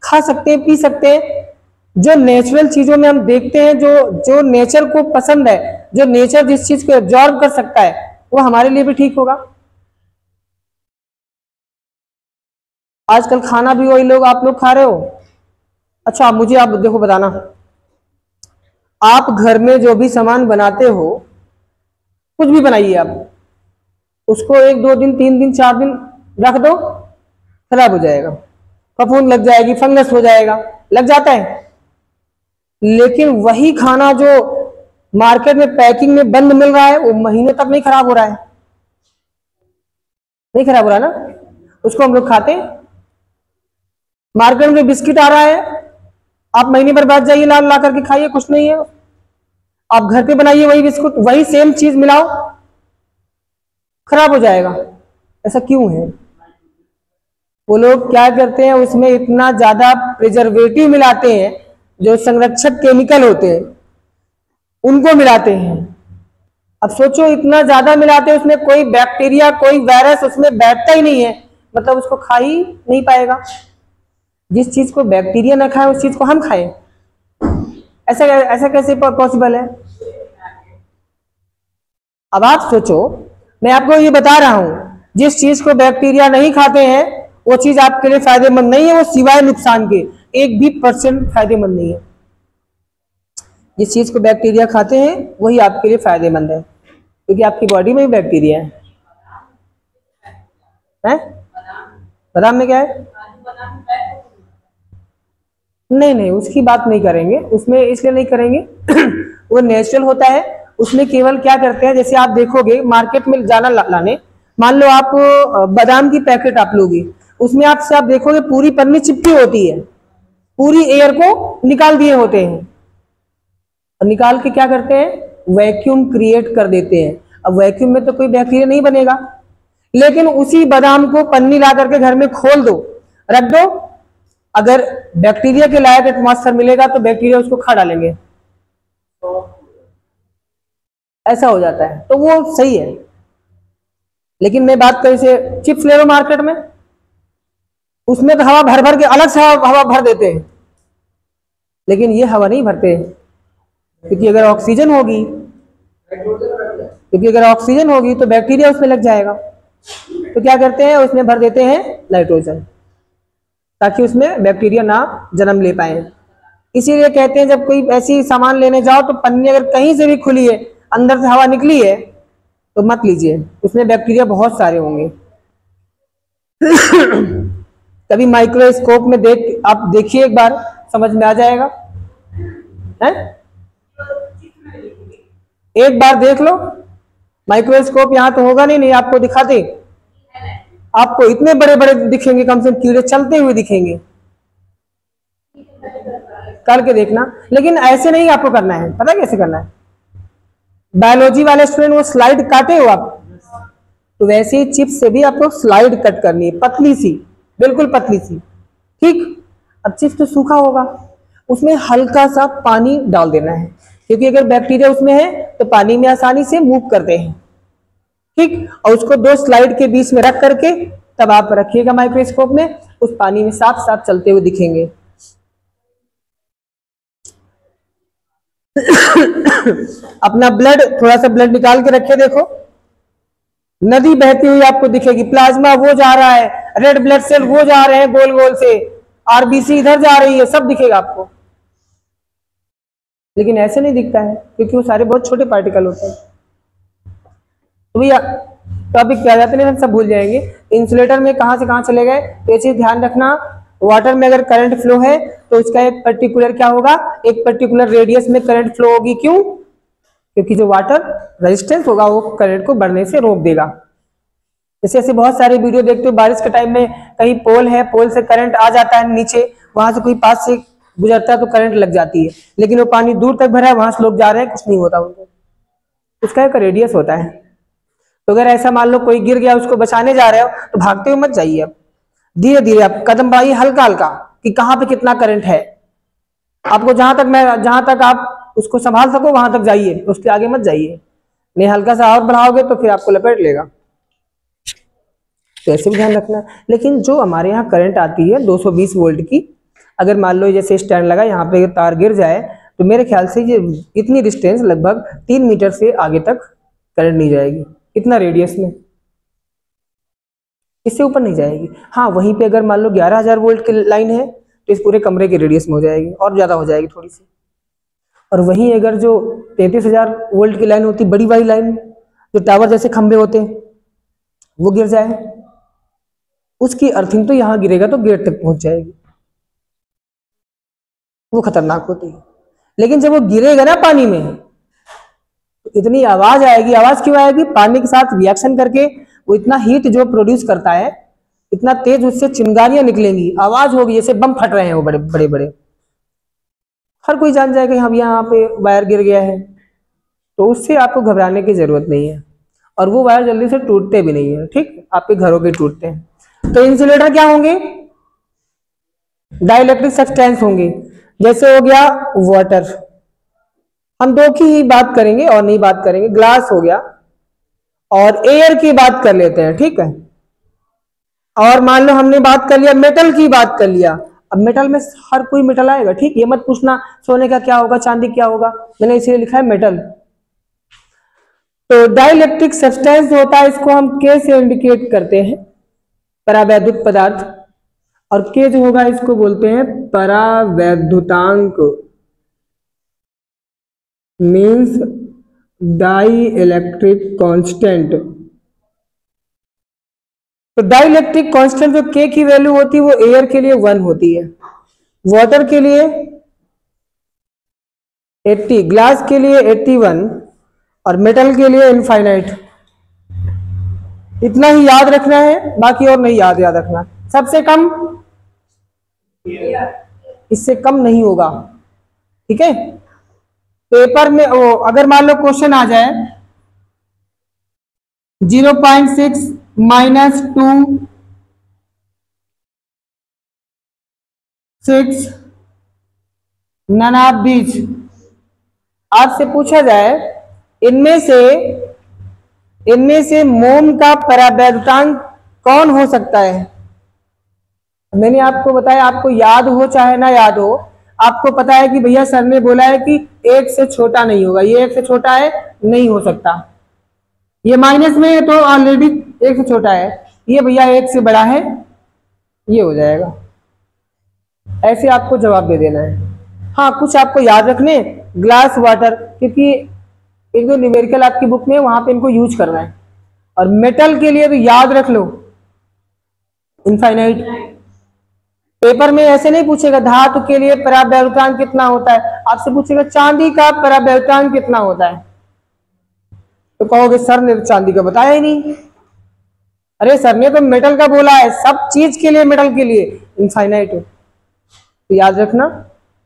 खा सकते हैं, पी सकते हैं जो नेचुरल चीजों में हम देखते हैं, जो नेचर को पसंद है, जो नेचर जिस चीज को एब्जॉर्ब कर सकता है वो हमारे लिए भी ठीक होगा। आजकल खाना भी वही लोग आप लोग खा रहे हो। अच्छा मुझे आप देखो बताना, आप घर में जो भी सामान बनाते हो, कुछ भी बनाइए आप, उसको 1 2 दिन 3 दिन 4 दिन रख दो, खराब हो जाएगा, फफूंद लग जाएगी, फंगस हो जाएगा, लग जाता है। लेकिन वही खाना जो मार्केट में पैकिंग में बंद मिल रहा है वो महीने तक नहीं खराब हो रहा है, नहीं खराब हो रहा ना, उसको हम लोग खाते हैं। मार्केट में जो बिस्किट आ रहा है आप महीने भर बाद जाइए ला करके खाइए, कुछ नहीं है। आप घर पे बनाइए वही बिस्कुट, वही सेम चीज मिलाओ, खराब हो जाएगा। ऐसा क्यों है? वो लोग क्या करते हैं, उसमें इतना ज्यादा प्रिजर्वेटिव मिलाते हैं, जो संरक्षक केमिकल होते हैं उनको मिलाते हैं। अब सोचो इतना ज्यादा मिलाते हैं, उसमें कोई बैक्टीरिया कोई वायरस उसमें बैठता ही नहीं है, मतलब उसको खा ही नहीं पाएगा। जिस चीज को बैक्टीरिया ना खाए उस चीज को हम खाएं, ऐसा ऐसा कैसे पॉसिबल है? अब आप सोचो, मैं आपको ये बता रहा हूं, जिस चीज को बैक्टीरिया नहीं खाते हैं वो चीज आपके लिए फायदेमंद नहीं है, वो सिवाय नुकसान के 1 भी % फायदेमंद नहीं है। जिस चीज को बैक्टीरिया खाते हैं वही आपके लिए फायदेमंद है, क्योंकि आपकी बॉडी में भी बैक्टीरिया है। है? बादाम में क्या है? नहीं नहीं, उसकी बात नहीं करेंगे, उसमें इसलिए नहीं करेंगे वो नेचुरल होता है। उसमें केवल क्या करते हैं, जैसे आप देखोगे मार्केट में जाना लाने, मान लो आप बादाम की पैकेट आप लोगे, उसमें आप देखोगे पूरी पन्नी चिपकी होती है, पूरी एयर को निकाल दिए होते हैं, और निकाल के क्या करते हैं, वैक्यूम क्रिएट कर देते हैं। अब वैक्यूम में तो कोई बैक्टीरिया नहीं बनेगा, लेकिन उसी बादाम को पन्नी ला करके घर में खोल दो, रख दो, अगर बैक्टीरिया के लायक एटमॉस्फेयर मिलेगा तो बैक्टीरिया उसको खा डालेंगे, ऐसा हो जाता है, तो वो सही है। लेकिन मैं बात करूं, से चिप्स ले लो मार्केट में, उसमें तो हवा भर भर के अलग से हवा भर देते हैं, लेकिन ये हवा नहीं भरते, क्योंकि अगर ऑक्सीजन होगी तो बैक्टीरिया उसमें लग जाएगा, तो क्या करते हैं, उसमें भर देते हैं नाइट्रोजन, ताकि उसमें बैक्टीरिया ना जन्म ले पाए। इसीलिए कहते हैं जब कोई ऐसी सामान लेने जाओ तो पन्नी अगर कहीं से भी खुली है, अंदर से हवा निकली है, तो मत लीजिए, उसमें बैक्टीरिया बहुत सारे होंगे। कभी माइक्रोस्कोप में आप देखिए एक बार, समझ में आ जाएगा है? एक बार देख लो, माइक्रोस्कोप यहाँ तो होगा नहीं आपको दिखाते, आपको इतने बड़े बड़े दिखेंगे, कम से कम कीड़े चलते हुए दिखेंगे, करके देखना। लेकिन ऐसे नहीं आपको करना है, पता है कैसे करना है? बायोलॉजी वाले स्टूडेंट वो स्लाइड काटे हो आप, तो वैसे ही चिप्स से भी आपको स्लाइड कट करनी है, पतली सी, बिल्कुल पतली सी, ठीक। अब चिप्स तो सूखा होगा, उसमें हल्का सा पानी डाल देना है, क्योंकि अगर बैक्टीरिया उसमें है तो पानी में आसानी से मूव करते हैं, ठीक। और उसको 2 स्लाइड के बीच में रख करके तब आप रखिएगा माइक्रोस्कोप में, उस पानी में साफ साफ चलते हुए दिखेंगे। अपना ब्लड, थोड़ा सा ब्लड निकाल के रखे, देखो नदी बहती हुई आपको दिखेगी, प्लाज्मा वो जा रहा है, रेड ब्लड सेल वो जा रहे हैं गोल गोल से, आरबीसी इधर जा रही है, सब दिखेगा आपको। लेकिन ऐसे नहीं दिखता है, क्योंकि वो सारे बहुत छोटे पार्टिकल होते हैं। तो भैया टॉपिक क्या जाते हैं, हम सब भूल जाएंगे। इंसुलेटर में कहां से कहां चले गए, तो ये चीज ध्यान रखना। वाटर में अगर करंट फ्लो है तो इसका एक पर्टिकुलर क्या होगा, एक पर्टिकुलर रेडियस में करंट फ्लो होगी। क्यों? क्योंकि जो वाटर रेजिस्टेंस होगा वो करंट को बढ़ने से रोक देगा। जैसे ऐसे बहुत सारे वीडियो देखते हो, बारिश के टाइम में कहीं पोल है, पोल से करंट आ जाता है नीचे, वहां से कोई पास से गुजरता है तो करंट लग जाती है, लेकिन वो पानी दूर तक भरा है, वहां से लोग जा रहे हैं, कुछ नहीं होता उनको, उसका एक रेडियस होता है। तो अगर ऐसा मान लो कोई गिर गया, उसको बचाने जा रहे हो, तो भागते हुए मत जाइए, अब धीरे धीरे आप कदम बढ़ाइए, हल्का हल्का, कि कहाँ पे कितना करंट है। आपको जहां तक आप उसको संभाल सको वहां तक जाइए, उसके आगे मत जाइए, नहीं हल्का सा और बढ़ाओगे तो फिर आपको लपेट लेगा। तो ऐसे भी ध्यान रखना। लेकिन जो हमारे यहाँ करंट आती है 220 वोल्ट की, अगर मान लो जैसे स्टैंड लगा, यहाँ पे तार गिर जाए, तो मेरे ख्याल से ये इतनी डिस्टेंस लगभग 3 मीटर से आगे तक करंट नहीं जाएगी, इतना रेडियस में, इससे ऊपर नहीं जाएगी। हाँ, वहीं पे अगर मान लो 11,000 वोल्ट की लाइन है तो इस पूरे कमरे के रेडियस में हो जाएगी, और ज्यादा हो जाएगी थोड़ी सी। और वहीं अगर जो 33,000 वोल्ट की लाइन होती, बड़ी वाली लाइन, जो टावर जैसे खंभे होते हैं, वो गिर जाए, उसकी अर्थिंग तो यहाँ गिरेगा तो गेट तक पहुंच जाएगी, वो खतरनाक होती है। लेकिन जब वो गिरेगा ना पानी में, तो इतनी आवाज आएगी। आवाज क्यों आएगी? पानी के साथ रिएक्शन करके वो इतना हीट जो प्रोड्यूस करता है, इतना तेज उससे चिंगारियां निकलेंगी, आवाज होगी जैसे बम फट रहे हैं वो बड़े बड़े बड़े। हर कोई जान जाएगा हम यहाँ पे वायर गिर गया है, तो उससे आपको घबराने की जरूरत नहीं है, और वो वायर जल्दी से टूटते भी नहीं है, ठीक, आपके घरों के टूटते हैं। तो इंसुलेटर क्या होंगे? डाइलेक्ट्रिक सब्सटेंस होंगे। जैसे हो गया वाटर, हम 2 की ही बात करेंगे और नहीं बात करेंगे, ग्लास हो गया, और एयर की बात कर लेते हैं, ठीक है। और मान लो हमने बात कर लिया, मेटल की बात कर लिया। अब मेटल में हर कोई मेटल आएगा, ठीक, ये मत पूछना सोने का क्या होगा, चांदी क्या होगा, मैंने इसीलिए लिखा है मेटल। तो डाइलेक्ट्रिक सब्सटेंस होता है, इसको हम के से इंडिकेट करते हैं, परावैद्युत पदार्थ, और के जो होगा इसको बोलते हैं परावैद्युतांक, मीन्स डाई इलेक्ट्रिक कांस्टेंट। तो डाइलेक्ट्रिक कांस्टेंट जो के की वैल्यू होती है वो एयर के लिए 1 होती है, वाटर के लिए 80, ग्लास के लिए 81 और मेटल के लिए इनफाइनाइट। इतना ही याद रखना है, बाकी और नहीं याद रखना। सबसे कम, इससे कम नहीं होगा, ठीक है। पेपर में अगर मान लो क्वेश्चन आ जाए 0.6 -2 6 9 बीज, आपसे पूछा जाए इनमें से मोम का परावैद्युतांक कौन हो सकता है। मैंने आपको बताया, आपको याद हो चाहे ना याद हो, आपको पता है कि भैया सर ने बोला है कि 1 से छोटा नहीं होगा, ये 1 से छोटा है, नहीं हो सकता। ये माइनस में है तो ऑलरेडी 1 से छोटा है, ये भैया 1 से बड़ा है, ये हो जाएगा। ऐसे आपको जवाब दे देना है। हाँ, कुछ आपको याद रखने, ग्लास वाटर, क्योंकि एक दो न्यूमेरिकल आपकी बुक में वहां पे इनको यूज करना है। और मेटल के लिए तो याद रख लो इनफाइनाइट। पेपर में ऐसे नहीं पूछेगा धातु के लिए परावैद्युतांक कितना होता है, आपसे पूछेगा चांदी का परावैद्युतांक कितना होता है, तो कहोगे सर ने चांदी का बताया ही नहीं। अरे सर ने तो मेटल का बोला है, सब चीज के लिए मेटल के लिए इनफाइनाइट हो। तो याद रखना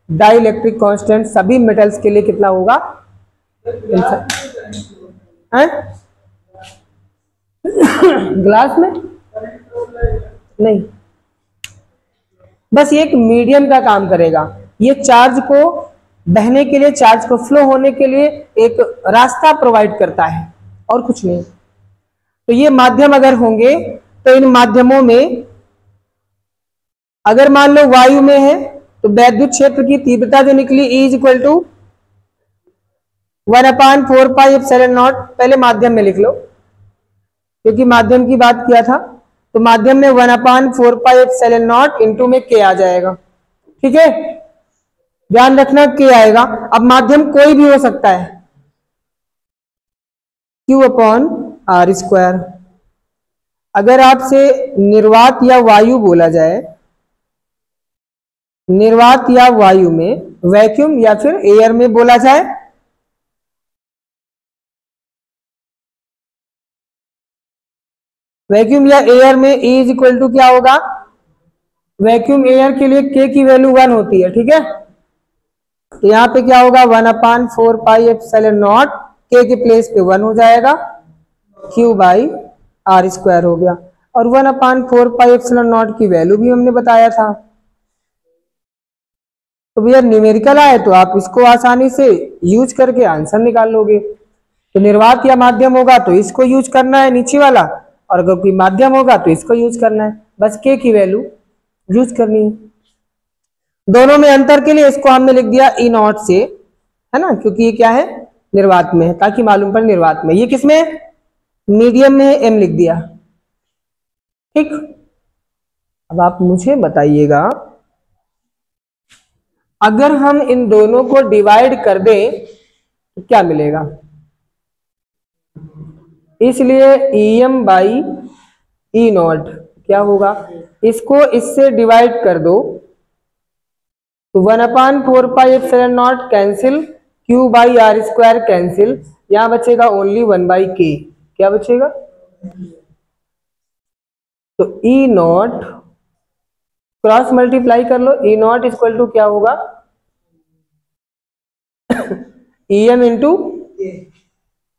डाइलेक्ट्रिक कांस्टेंट सभी मेटल्स के लिए कितना होगा, ग्लास में नहीं, बस ये एक मीडियम का काम करेगा। ये चार्ज को बहने के लिए, चार्ज को फ्लो होने के लिए एक रास्ता प्रोवाइड करता है, और कुछ नहीं। तो ये माध्यम अगर होंगे तो इन माध्यमों में अगर मान लो वायु में है तो वैद्युत क्षेत्र की तीव्रता जो निकली E = 1/4πε0। पहले माध्यम में लिख लो, क्योंकि माध्यम की बात किया था, तो माध्यम में 1/4πε0 इंटू में K आ जाएगा, ठीक है। ध्यान रखना K आएगा। अब माध्यम कोई भी हो सकता है, Q/R²। अगर आपसे निर्वात या वायु बोला जाए, निर्वात या वायु में, वैक्यूम या फिर एयर में बोला जाए, वैक्यूम या एयर में E = क्या होगा, वैक्यूम एयर के लिए K की वैल्यू 1 होती है, ठीक है। तो यहां पे क्या होगा 1/4πε0, K के प्लेस पे 1 हो जाएगा, Q/R² हो गया। और 1/4πε0 की वैल्यू भी हमने बताया था। तो भैया न्यूमेरिकल आए तो आप इसको आसानी से यूज करके आंसर निकाल लोगे। तो निर्वात या माध्यम होगा तो इसको यूज करना है नीचे वाला, और अगर कोई माध्यम होगा तो इसको यूज करना है, बस K की वैल्यू यूज करनी है। दोनों में अंतर के लिए इसको हमने लिख दिया E0 से, है ना, क्योंकि ये क्या है, निर्वात में है, ताकि मालूम पड़े निर्वात में। ये किसमें है, मीडियम में है, M लिख दिया, ठीक। अब आप मुझे बताइएगा, अगर हम इन दोनों को डिवाइड कर दें तो क्या मिलेगा। इसलिए Em/E0 क्या होगा, इसको इससे डिवाइड कर दो तो 1/4πε0 कैंसिल, Q/R² कैंसिल, यहां बचेगा ओनली 1/K। क्या बचेगा, तो E0 क्रॉस मल्टीप्लाई कर लो, E0 = क्या होगा, Em ×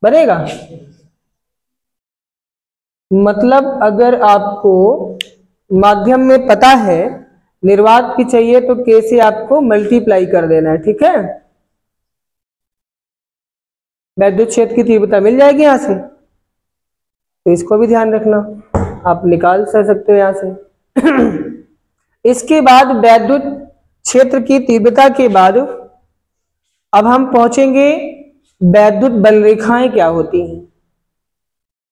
बनेगा। मतलब अगर आपको माध्यम में पता है निर्वात की चाहिए तो K से आपको मल्टीप्लाई कर देना है, ठीक है। वैद्युत क्षेत्र की तीव्रता मिल जाएगी यहां से, तो इसको भी ध्यान रखना, आप निकाल सकते हो यहां से। इसके बाद वैद्युत क्षेत्र की तीव्रता के बाद अब हम पहुंचेंगे वैद्युत बल रेखाएं क्या होती हैं,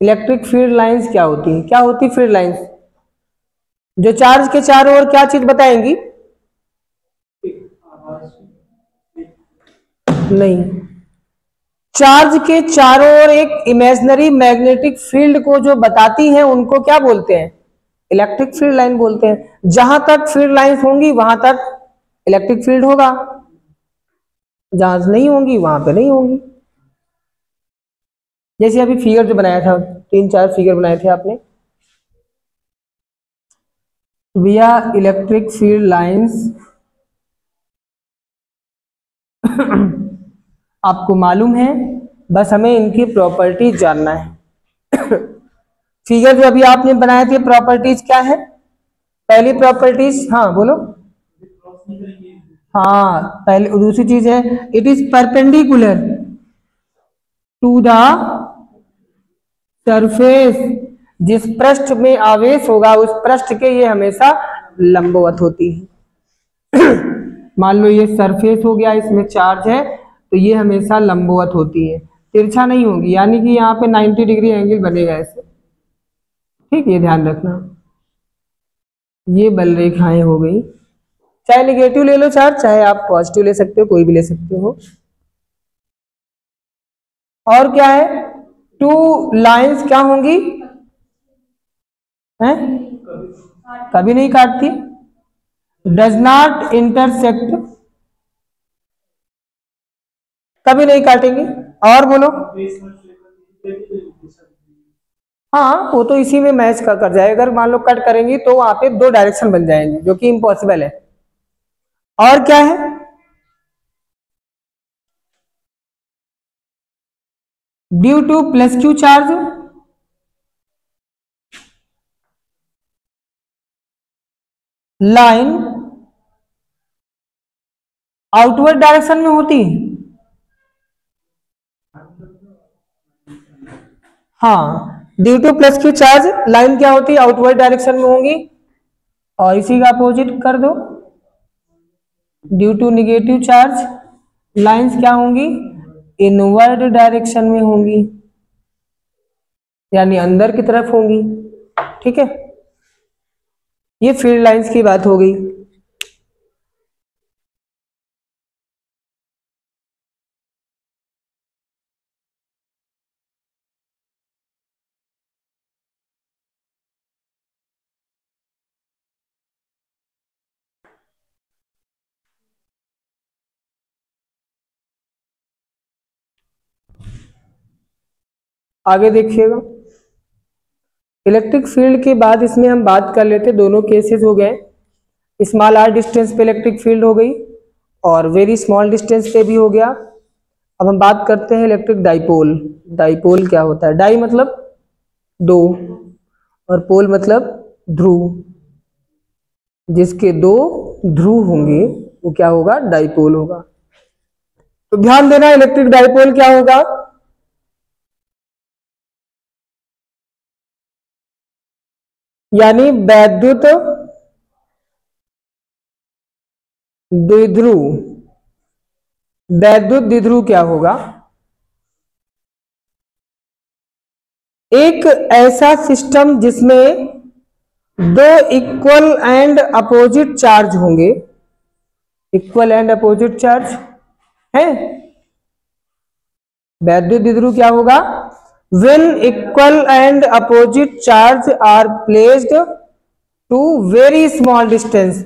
इलेक्ट्रिक फील्ड लाइंस क्या होती हैं। क्या होती फील्ड लाइंस, जो चार्ज के चारों ओर क्या चीज बताएंगी, नहीं, चार्ज के चारों ओर एक इमेजिनरी मैग्नेटिक फील्ड को जो बताती हैं उनको क्या बोलते हैं, इलेक्ट्रिक फील्ड लाइन बोलते हैं। जहां तक फील्ड लाइंस होंगी वहां तक इलेक्ट्रिक फील्ड होगा, जहां नहीं होंगी वहां पे नहीं होंगी। जैसे अभी फिगर जो बनाया था, 3-4 फिगर बनाए थे आपने, विया इलेक्ट्रिक फील्ड लाइंस आपको मालूम है, बस हमें इनकी प्रॉपर्टीज जानना है। फिगर जो अभी आपने बनाए थे, प्रॉपर्टीज क्या है? पहली प्रॉपर्टीज, हाँ बोलो। हाँ, पहले दूसरी चीज है, it is perpendicular to the surface. जिस पृष्ठ में आवेश होगा उस पृष्ठ के ये हमेशा लंबवत होती है। मान लो ये सरफेस हो गया, इसमें चार्ज है, तो ये हमेशा लंबवत होती है, तिरछा नहीं होगी, यानी कि यहाँ पे 90 डिग्री एंगल बनेगा ऐसे। ठीक, ये ध्यान रखना। ये बल रेखाएं हो गई, चाहे नेगेटिव ले लो चार्ज, चाहे आप पॉजिटिव ले सकते हो, कोई भी ले सकते हो। और क्या है? टू लाइंस क्या होंगी? हैं? कभी नहीं काटती, डज नॉट इंटरसेक्ट, कभी नहीं काटेंगे। और बोलो। हाँ, वो तो इसी में मैच कर जाए, अगर मान लो कट करेंगी तो वहां पे 2 डायरेक्शन बन जाएंगे, जो कि इम्पॉसिबल है। और क्या है? Due two plus Q charge, line outward direction में होती है। हाँ, due two plus Q charge line क्या होती है? आउटवर्ड डायरेक्शन में होंगी। और इसी का अपोजिट कर दो, due to negative charge lines क्या होंगी? इनवर्ड डायरेक्शन में होंगी, यानी अंदर की तरफ होंगी। ठीक है, ये फील्ड लाइंस की बात हो गई। आगे देखिएगा, इलेक्ट्रिक फील्ड के बाद इसमें हम बात कर लेते, दोनों केसेस हो गए। स्मॉल आर डिस्टेंस पे इलेक्ट्रिक फील्ड हो गई और वेरी स्मॉल डिस्टेंस पे भी हो गया। अब हम बात करते हैं इलेक्ट्रिक डाइपोल। डाइपोल क्या होता है? डाई मतलब 2 और पोल मतलब ध्रुव, जिसके 2 ध्रुव होंगे वो क्या होगा? डाइपोल होगा। तो ध्यान देना, इलेक्ट्रिक डाइपोल क्या होगा? यानी वैद्युत द्विध्रुव। वैद्युत द्विध्रुव क्या होगा? एक ऐसा सिस्टम जिसमें 2 इक्वल एंड अपोजिट चार्ज होंगे। इक्वल एंड अपोजिट चार्ज है। वैद्युत द्विध्रुव क्या होगा? When equal and opposite charge are placed to very small distance,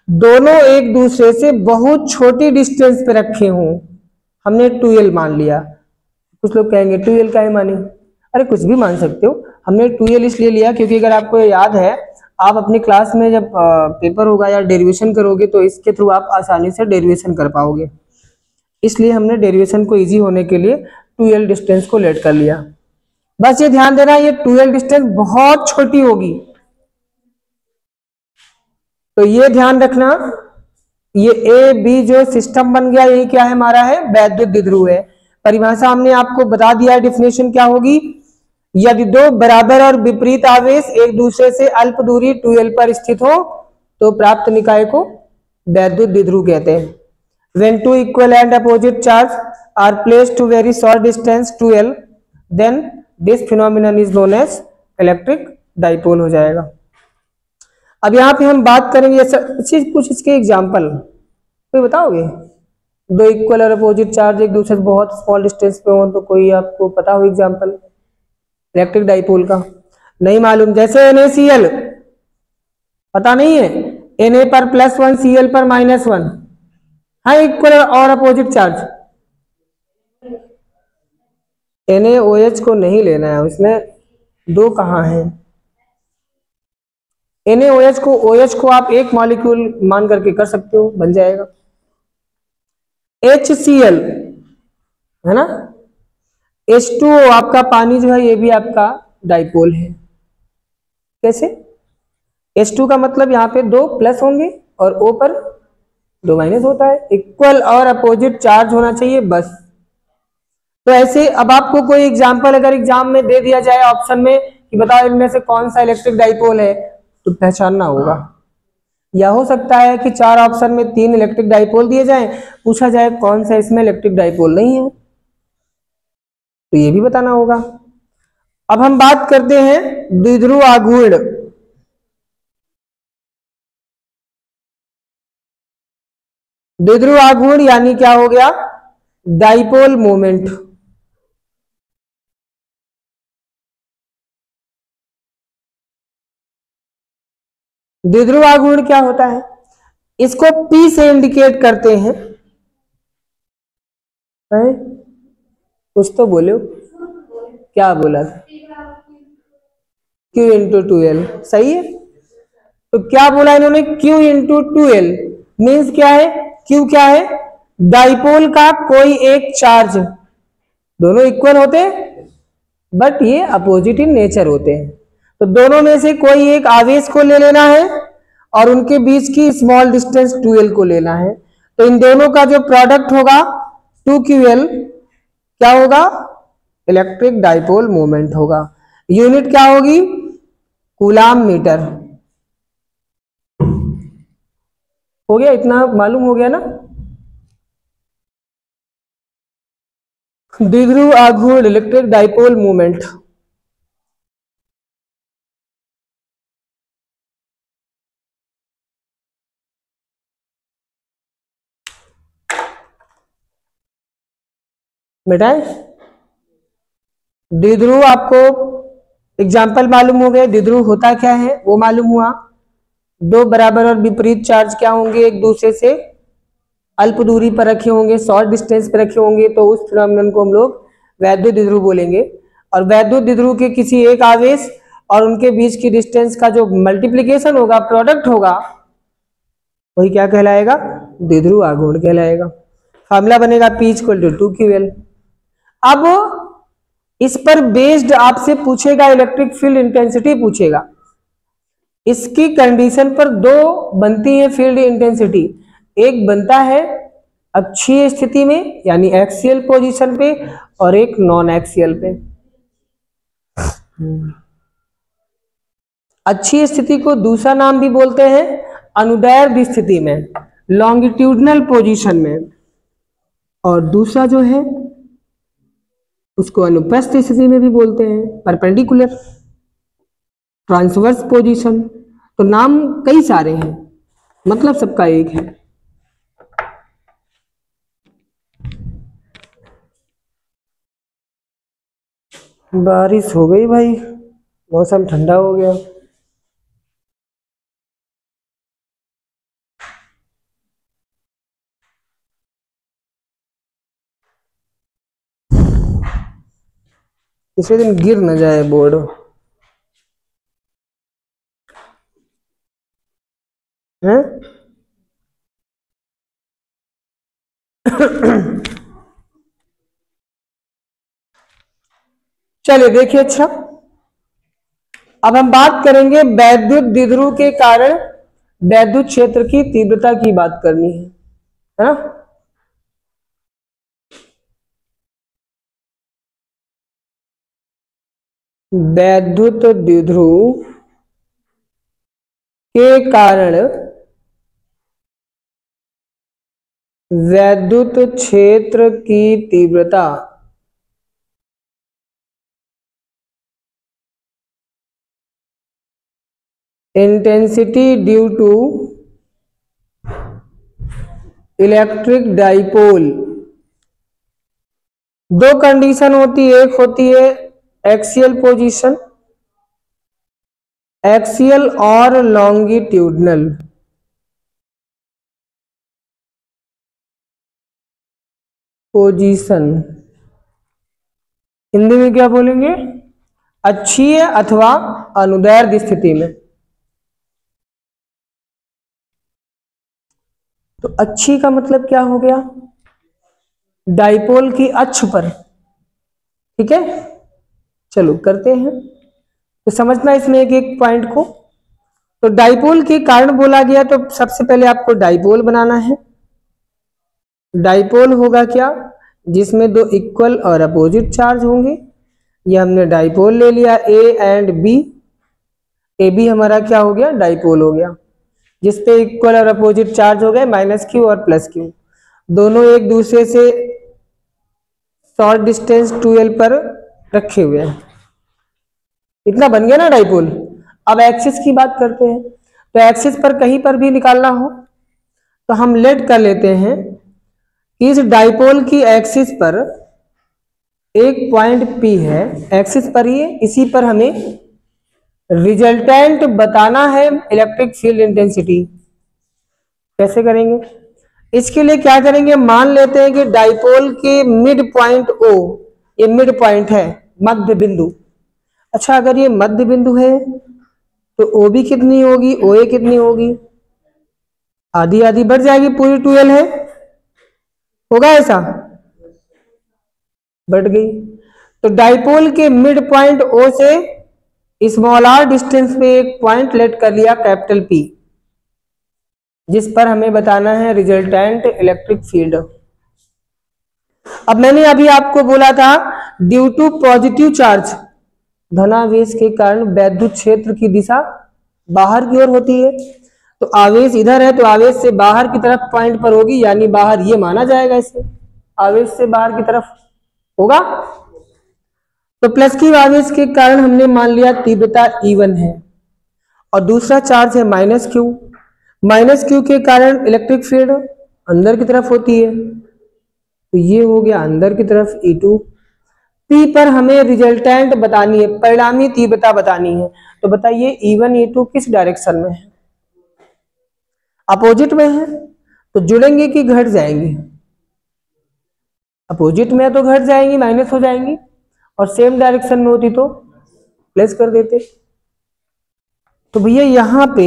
दोनों एक दूसरे से बहुत छोटी डिस्टेंस पे रखे हों। हमने 2l मान लिया, कुछ लोग कहेंगे 2l का ही मानी, अरे कुछ भी मान सकते हो। हमने 2l इसलिए लिया क्योंकि अगर आपको याद है, आप अपनी क्लास में जब पेपर होगा या डेरिवेशन करोगे तो इसके थ्रू आप आसानी से डेरिवेशन कर पाओगे, इसलिए हमने डेरिवेशन को इजी होने के लिए 2l डिस्टेंस को लेट कर लिया। बस ये ध्यान देना, ये 2l डिस्टेंस बहुत छोटी होगी, तो ये ध्यान रखना। ये ए बी जो सिस्टम बन गया, यही क्या है हमारा? है वैद्युत द्विध्रुव है। परिभाषा हमने आपको बता दिया, डेफिनेशन क्या होगी? यदि 2 बराबर और विपरीत आवेश एक दूसरे से अल्प दूरी 2l पर स्थित हो तो प्राप्त निकाय को वैद्युत द्विध्रुव कहते हैं। When 2 equal and opposite charge are placed to very short distance 2l, then this phenomenon is known as electric dipole हो जाएगा। अब यहाँ पे हम बात करेंगे चीज, कुछ इसके एग्जाम्पल कोई बताओगे? 2 इक्वल और अपोजिट चार्ज एक दूसरे से बहुत स्मॉल डिस्टेंस पे हो, तो कोई आपको पता हो एग्जाम्पल इलेक्ट्रिक डाइपोल का? नहीं मालूम? जैसे NaCl, पता नहीं है? Na पर +1 Cl पर -1, हाँ इक्वल और अपोजिट चार्ज। NaOH को नहीं लेना है, उसमें दो कहाँ है? NaOH को OH को आप एक मॉलिक्यूल मान करके कर सकते हो, बन जाएगा HCl, है ना। H2O आपका पानी जो है ये भी आपका डाइपोल है। कैसे? H2 का मतलब यहाँ पे 2 प्लस होंगे और O पर 2 माइनस होता है, इक्वल और अपोजिट चार्ज होना चाहिए बस। तो ऐसे अब आपको कोई एग्जांपल अगर एग्जाम में दे दिया जाए ऑप्शन में कि बताओ इनमें से कौन सा इलेक्ट्रिक डाइपोल है, तो पहचानना होगा। या हो सकता है कि 4 ऑप्शन में 3 इलेक्ट्रिक डाइपोल दिए जाएं, पूछा जाए कौन सा इसमें इलेक्ट्रिक डाइपोल नहीं है, तो ये भी बताना होगा। अब हम बात करते हैं द्विध्रुव आघूर्ण। द्विध्रुव आघूर्ण यानी क्या हो गया? Dipole moment. द्विध्रुव आघूर्ण क्या होता है? इसको P से इंडिकेट करते हैं। कुछ तो बोलो, क्या बोला था? Q इंटू 2L, सही है। तो क्या बोला इन्होंने? Q इंटू 2L मीन्स क्या है? Q क्या है? डाइपोल का कोई एक चार्ज, दोनों इक्वल होते हैं बट ये अपोजिट इन नेचर होते हैं, तो दोनों में से कोई एक आवेश को ले लेना है और उनके बीच की स्मॉल डिस्टेंस 2L को लेना है। तो इन दोनों का जो प्रोडक्ट होगा 2QL क्या होगा? इलेक्ट्रिक डाइपोल मोमेंट होगा। यूनिट क्या होगी? Coulomb metre. हो गया? इतना मालूम हो गया ना। द्विध्रुव आघूर्ण इलेक्ट्रिक डाइपोल मोमेंट। बेटा द्विध्रुव आपको एग्जाम्पल मालूम हो गए, द्विध्रुव होता क्या है वो मालूम हुआ। दो बराबर और विपरीत चार्ज क्या होंगे? एक दूसरे से अल्प दूरी पर रखे होंगे, शॉर्ट डिस्टेंस पर रखे होंगे, तो उस फिनोमेनन को हम लोग वैद्युत द्विध्रुव बोलेंगे। और वैद्युत द्विध्रुव के किसी एक आवेश और उनके बीच की डिस्टेंस का जो मल्टीप्लीकेशन होगा, प्रोडक्ट होगा, वही क्या कहलाएगा? द्विध्रुव आघूर्ण कहलाएगा। फार्मूला बनेगा P = 2QL। अब इस पर बेस्ड आपसे पूछेगा इलेक्ट्रिक फील्ड इंटेंसिटी पूछेगा। इसकी कंडीशन पर दो बनती है फील्ड इंटेंसिटी, एक बनता है अक्षीय स्थिति में यानी एक्सियल पोजीशन पे और एक नॉन एक्सियल पे। अक्षीय स्थिति को दूसरा नाम भी बोलते हैं अनुदैर्ध्य स्थिति में, लॉन्गिट्यूडनल पोजीशन में, और दूसरा जो है उसको अनुप्रस्थ स्थिति में भी बोलते हैं, परपेंडिकुलर, ट्रांसवर्स पोजीशन। तो नाम कई सारे हैं, मतलब सबका एक है। बारिश हो गई भाई, मौसम ठंडा हो गया। किसी दिन गिर न जाए बोर्ड। हैं? चलिए देखिए, अच्छा अब हम बात करेंगे वैद्युत द्विध्रुव के कारण वैद्युत क्षेत्र की तीव्रता की बात करनी है ना। वैद्युत द्विध्रुव के कारण वैद्युत क्षेत्र की तीव्रता intensity due to electric dipole. दो कंडीशन होती है, एक होती है एक्सियल पोजीशन, एक्सियल और लॉन्गिट्यूडनल। पोजीशन हिंदी में क्या बोलेंगे? अक्षीय अथवा अनुदैर्ध्य स्थिति में। तो अक्षीय का मतलब क्या हो गया? डाइपोल की अक्ष पर। ठीक है, चलो करते हैं। तो समझना इसमें एक एक पॉइंट को। तो डाइपोल के कारण बोला गया, तो सबसे पहले आपको डाइपोल बनाना है। डाइपोल होगा क्या? जिसमें दो इक्वल और अपोजिट चार्ज होंगे। ये हमने डाइपोल ले लिया A and B. A B हमारा क्या हो गया? डाइपोल हो गया, जिसपे इक्वल और अपोजिट चार्ज हो गए माइनस क्यू और प्लस क्यू। दोनों एक दूसरे से शॉर्ट डिस्टेंस 2l पर रखे हुए हैं। इतना बन गया ना डाइपोल। अब एक्सिस की बात करते हैं। तो एक्सिस पर कहीं पर भी निकालना हो तो हम लेट कर लेते हैं कि इस डाइपोल की एक्सिस पर एक पॉइंट P है, एक्सिस पर ही है, इसी पर हमें रिजल्टेंट बताना है इलेक्ट्रिक फील्ड इंटेंसिटी। कैसे करेंगे? इसके लिए क्या करेंगे? मान लेते हैं कि डाइपोल के मिड पॉइंट O, ये मिड पॉइंट है, मध्य बिंदु। अच्छा, अगर ये मध्य बिंदु है तो OB कितनी होगी, OA कितनी होगी? आधी आधी बढ़ जाएगी, पूरी 2l है, होगा ऐसा? बढ़ गई। तो डाइपोल के मिड पॉइंट O से स्मॉल r डिस्टेंस पे एक पॉइंट लेट कर लिया कैपिटल P, जिस पर हमें बताना है रिजल्टेंट इलेक्ट्रिक फील्ड। अब मैंने अभी आपको बोला था ड्यू टू पॉजिटिव चार्ज, धनावेश के कारण वैद्युत क्षेत्र की दिशा बाहर की ओर होती है। तो आवेश इधर है तो आवेश से बाहर की तरफ पॉइंट पर होगी, यानी बाहर, ये माना जाएगा इसे, आवेश से बाहर की तरफ होगा। तो प्लस की आवेश के कारण हमने मान लिया तीव्रता E1 है, और दूसरा चार्ज है माइनस क्यू। माइनस क्यू के कारण इलेक्ट्रिक फील्ड अंदर की तरफ होती है, तो ये हो गया अंदर की तरफ E2। P पर हमें रिजल्टेंट बतानी है, परिणामी तीव्रता बतानी है। तो बताइए E1 E2 किस डायरेक्शन में है? अपोजिट में है, तो जुड़ेंगे कि घट जाएंगे? अपोजिट में है तो घट जाएंगी, माइनस हो जाएंगी, और सेम डायरेक्शन में होती तो प्लस कर देते। तो भैया यहां पे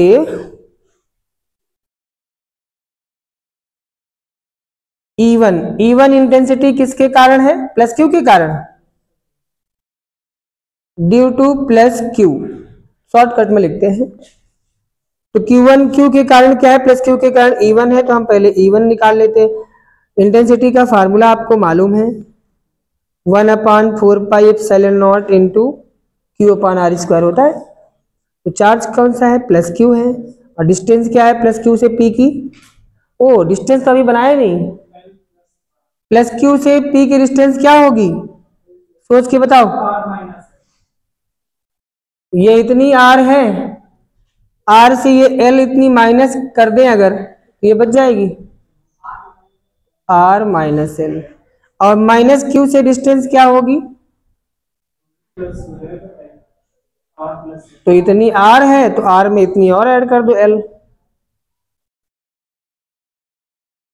E1 इंटेंसिटी किसके कारण है? प्लस क्यू के कारण, due two plus Q, shortcut में लिखते हैं। तो Q1 क्यू के कारण क्या है? प्लस क्यू के कारण E1 है, तो हम पहले E1 निकाल लेते हैं। इंटेंसिटी का फार्मूला आपको मालूम है, 1/4πε0 इंटू Q/r² होता है। तो चार्ज कौन सा है? प्लस क्यू है, और डिस्टेंस क्या है प्लस क्यू से P की? ओ, डिस्टेंस तो अभी बनाया नहीं। प्लस क्यू से P की डिस्टेंस क्या होगी? सोच के बताओ। ये इतनी R है, R से ये L इतनी माइनस कर दें अगर, तो ये बच जाएगी R माइनस L, और माइनस क्यू से डिस्टेंस क्या होगी? तो इतनी R है, तो R में इतनी और ऐड कर दो L।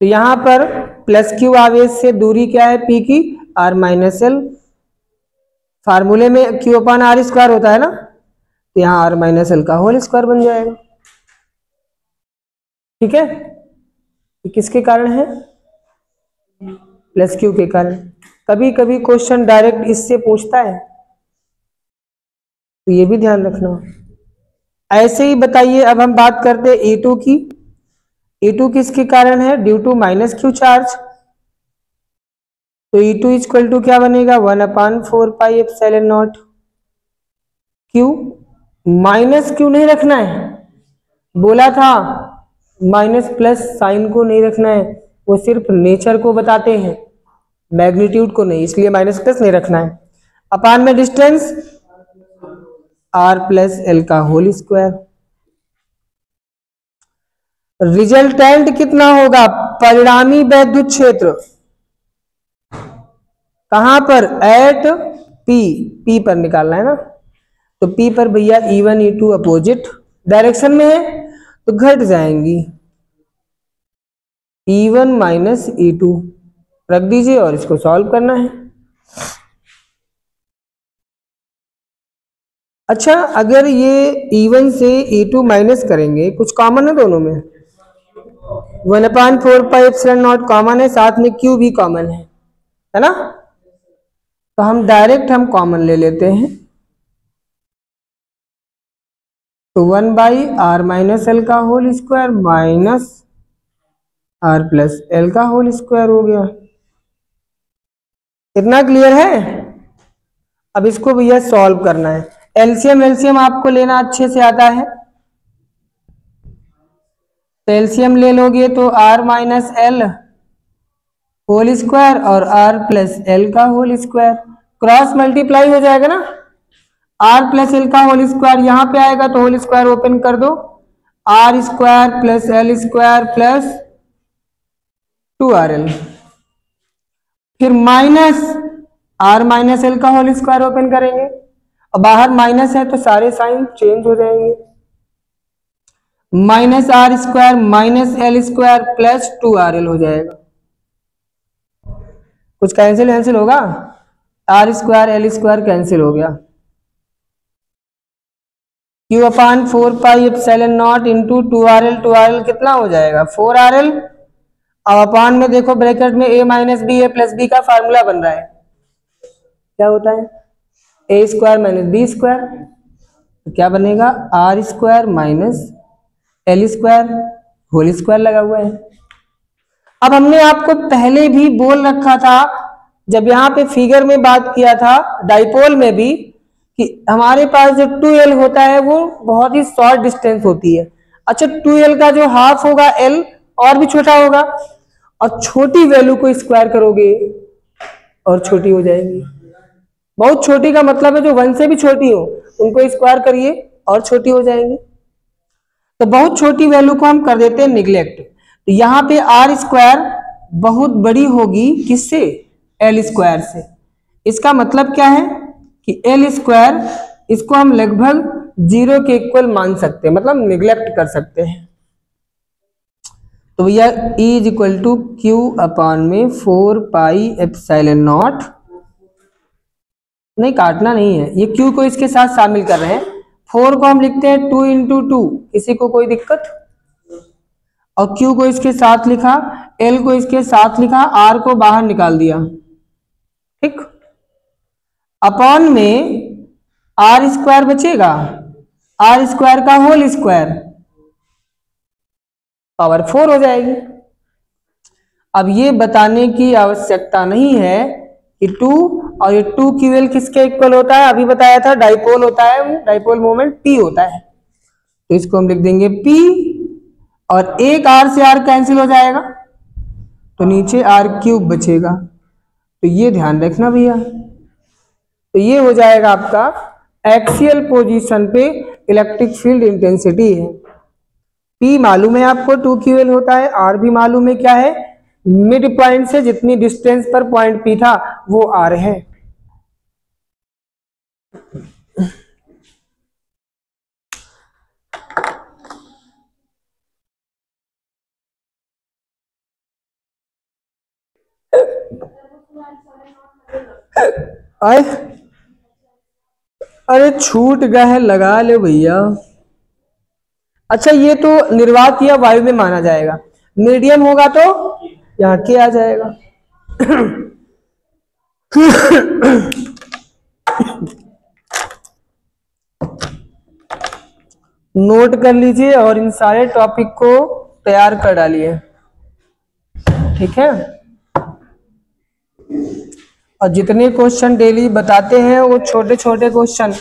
तो यहां पर प्लस क्यू आवेश से दूरी क्या है? P की, R माइनस L। फार्मूले में Q/r² होता है ना, तो यहाँ R माइनस L का होल स्क्वायर बन जाएगा। ठीक है, ये किसके कारण है? प्लस क्यू के कारण। कभी कभी क्वेश्चन डायरेक्ट इससे पूछता है, तो ये भी ध्यान रखना। ऐसे ही बताइए, अब हम बात करते हैं E2 की। E2 किसके कारण है? Due to minus Q charge. तो E2 इक्वल टू क्या बनेगा? 1/4πε0 क्यू। माइनस क्यू नहीं रखना है, बोला था माइनस प्लस साइन को नहीं रखना है, वो सिर्फ नेचर को बताते हैं, मैग्नीट्यूड को नहीं, इसलिए माइनस प्लस नहीं रखना है। अपान में डिस्टेंस R प्लस L का होल स्क्वायर। रिजल्टेंट कितना होगा? परिणामी वैद्युत क्षेत्र कहां पर? एट P पर निकालना है ना। तो P पर भैया E1 E2 अपोजिट डायरेक्शन में है तो घट जाएंगी, E1 माइनस E2 रख दीजिए और इसको सॉल्व करना है। अच्छा, अगर ये E1 से E2 माइनस करेंगे, कुछ कॉमन है दोनों में, 1/4πε0 कॉमन है, साथ में Q भी कॉमन है ना, तो हम डायरेक्ट कॉमन ले लेते हैं, तो 1/r माइनस एल का whole square minus r plus L का होल स्क्वायर हो गया। इतना क्लियर है? अब इसको भैया सॉल्व करना है। एलसीएम आपको लेना अच्छे से आता है, तो एलसीएम ले लोगे तो r minus L whole square और r प्लस एल का होल स्क्वायर, क्रॉस मल्टीप्लाई हो जाएगा ना, r प्लस एल का होल स्क्वायर यहाँ पे आएगा तो होल स्क्वायर ओपन कर दो, r square plus L square plus 2rl, फिर माइनस r माइनस एल का होल स्क्वायर ओपन करेंगे और बाहर माइनस है तो सारे साइन चेंज हो जाएंगे, minus r square minus L square plus 2rl हो जाएगा। कुछ कैंसिल होगा, r square L square cancel हो गया, Q/4πε0 इंटू 2rl कितना हो जाएगा 4rl। अब अपान में देखो ब्रैकेट में a minus B A plus B का फार्मूला बन रहा है, क्या होता है a square minus B square, तो क्या बनेगा r square minus L square whole square लगा हुआ है। अब हमने आपको पहले भी बोल रखा था, जब यहाँ पे फिगर में बात किया था डाइपोल में भी, कि हमारे पास जो 2l होता है वो बहुत ही शॉर्ट डिस्टेंस होती है। अच्छा, 2l का जो हाफ होगा l और भी छोटा होगा, और छोटी वैल्यू को स्क्वायर करोगे और छोटी हो जाएगी। बहुत छोटी का मतलब है जो 1 से भी छोटी हो उनको स्क्वायर करिए और छोटी हो जाएंगी। तो बहुत छोटी वैल्यू को हम कर देते हैं निग्लेक्ट, तो यहाँ पे r स्क्वायर बहुत बड़ी होगी किससे, एल स्क्वायर से। इसका मतलब क्या है कि एल स्क्वायर इसको हम लगभग 0 के इक्वल मान सकते हैं, मतलब निग्लेक्ट कर सकते हैं। तो भैया E is equal to Q upon में 4πε0, नहीं काटना नहीं है, ये Q को इसके साथ शामिल कर रहे हैं, 4 को हम लिखते हैं 2 इंटू 2, किसी को कोई दिक्कत, और Q को इसके साथ लिखा, L को इसके साथ लिखा, R को बाहर निकाल दिया, ठीक, अपॉन में r स्क्वायर बचेगा, r स्क्वायर का होल स्क्वायर पावर 4 हो जाएगी। अब ये बताने की आवश्यकता नहीं है कि 2 और ये 2ql किसके इक्वल होता है, अभी बताया था डाइपोल होता है, डाइपोल मोमेंट p होता है, तो इसको हम लिख देंगे p, और एक r से r कैंसिल हो जाएगा तो नीचे r³ बचेगा, तो ये ध्यान रखना भैया। तो ये हो जाएगा आपका एक्सियल पोजीशन पे इलेक्ट्रिक फील्ड इंटेंसिटी है। P मालूम है आपको 2ql होता है, R भी मालूम है क्या है, मिड पॉइंट से जितनी डिस्टेंस पर पॉइंट P था वो R है। अरे छूट गया है, लगा ले भैया। अच्छा, ये तो निर्वात या वायु में माना जाएगा, मीडियम होगा तो यहाँ के आ जाएगा। नोट कर लीजिए और इन सारे टॉपिक को तैयार कर डालिए, ठीक है। और जितने क्वेश्चन डेली बताते हैं वो छोटे छोटे क्वेश्चन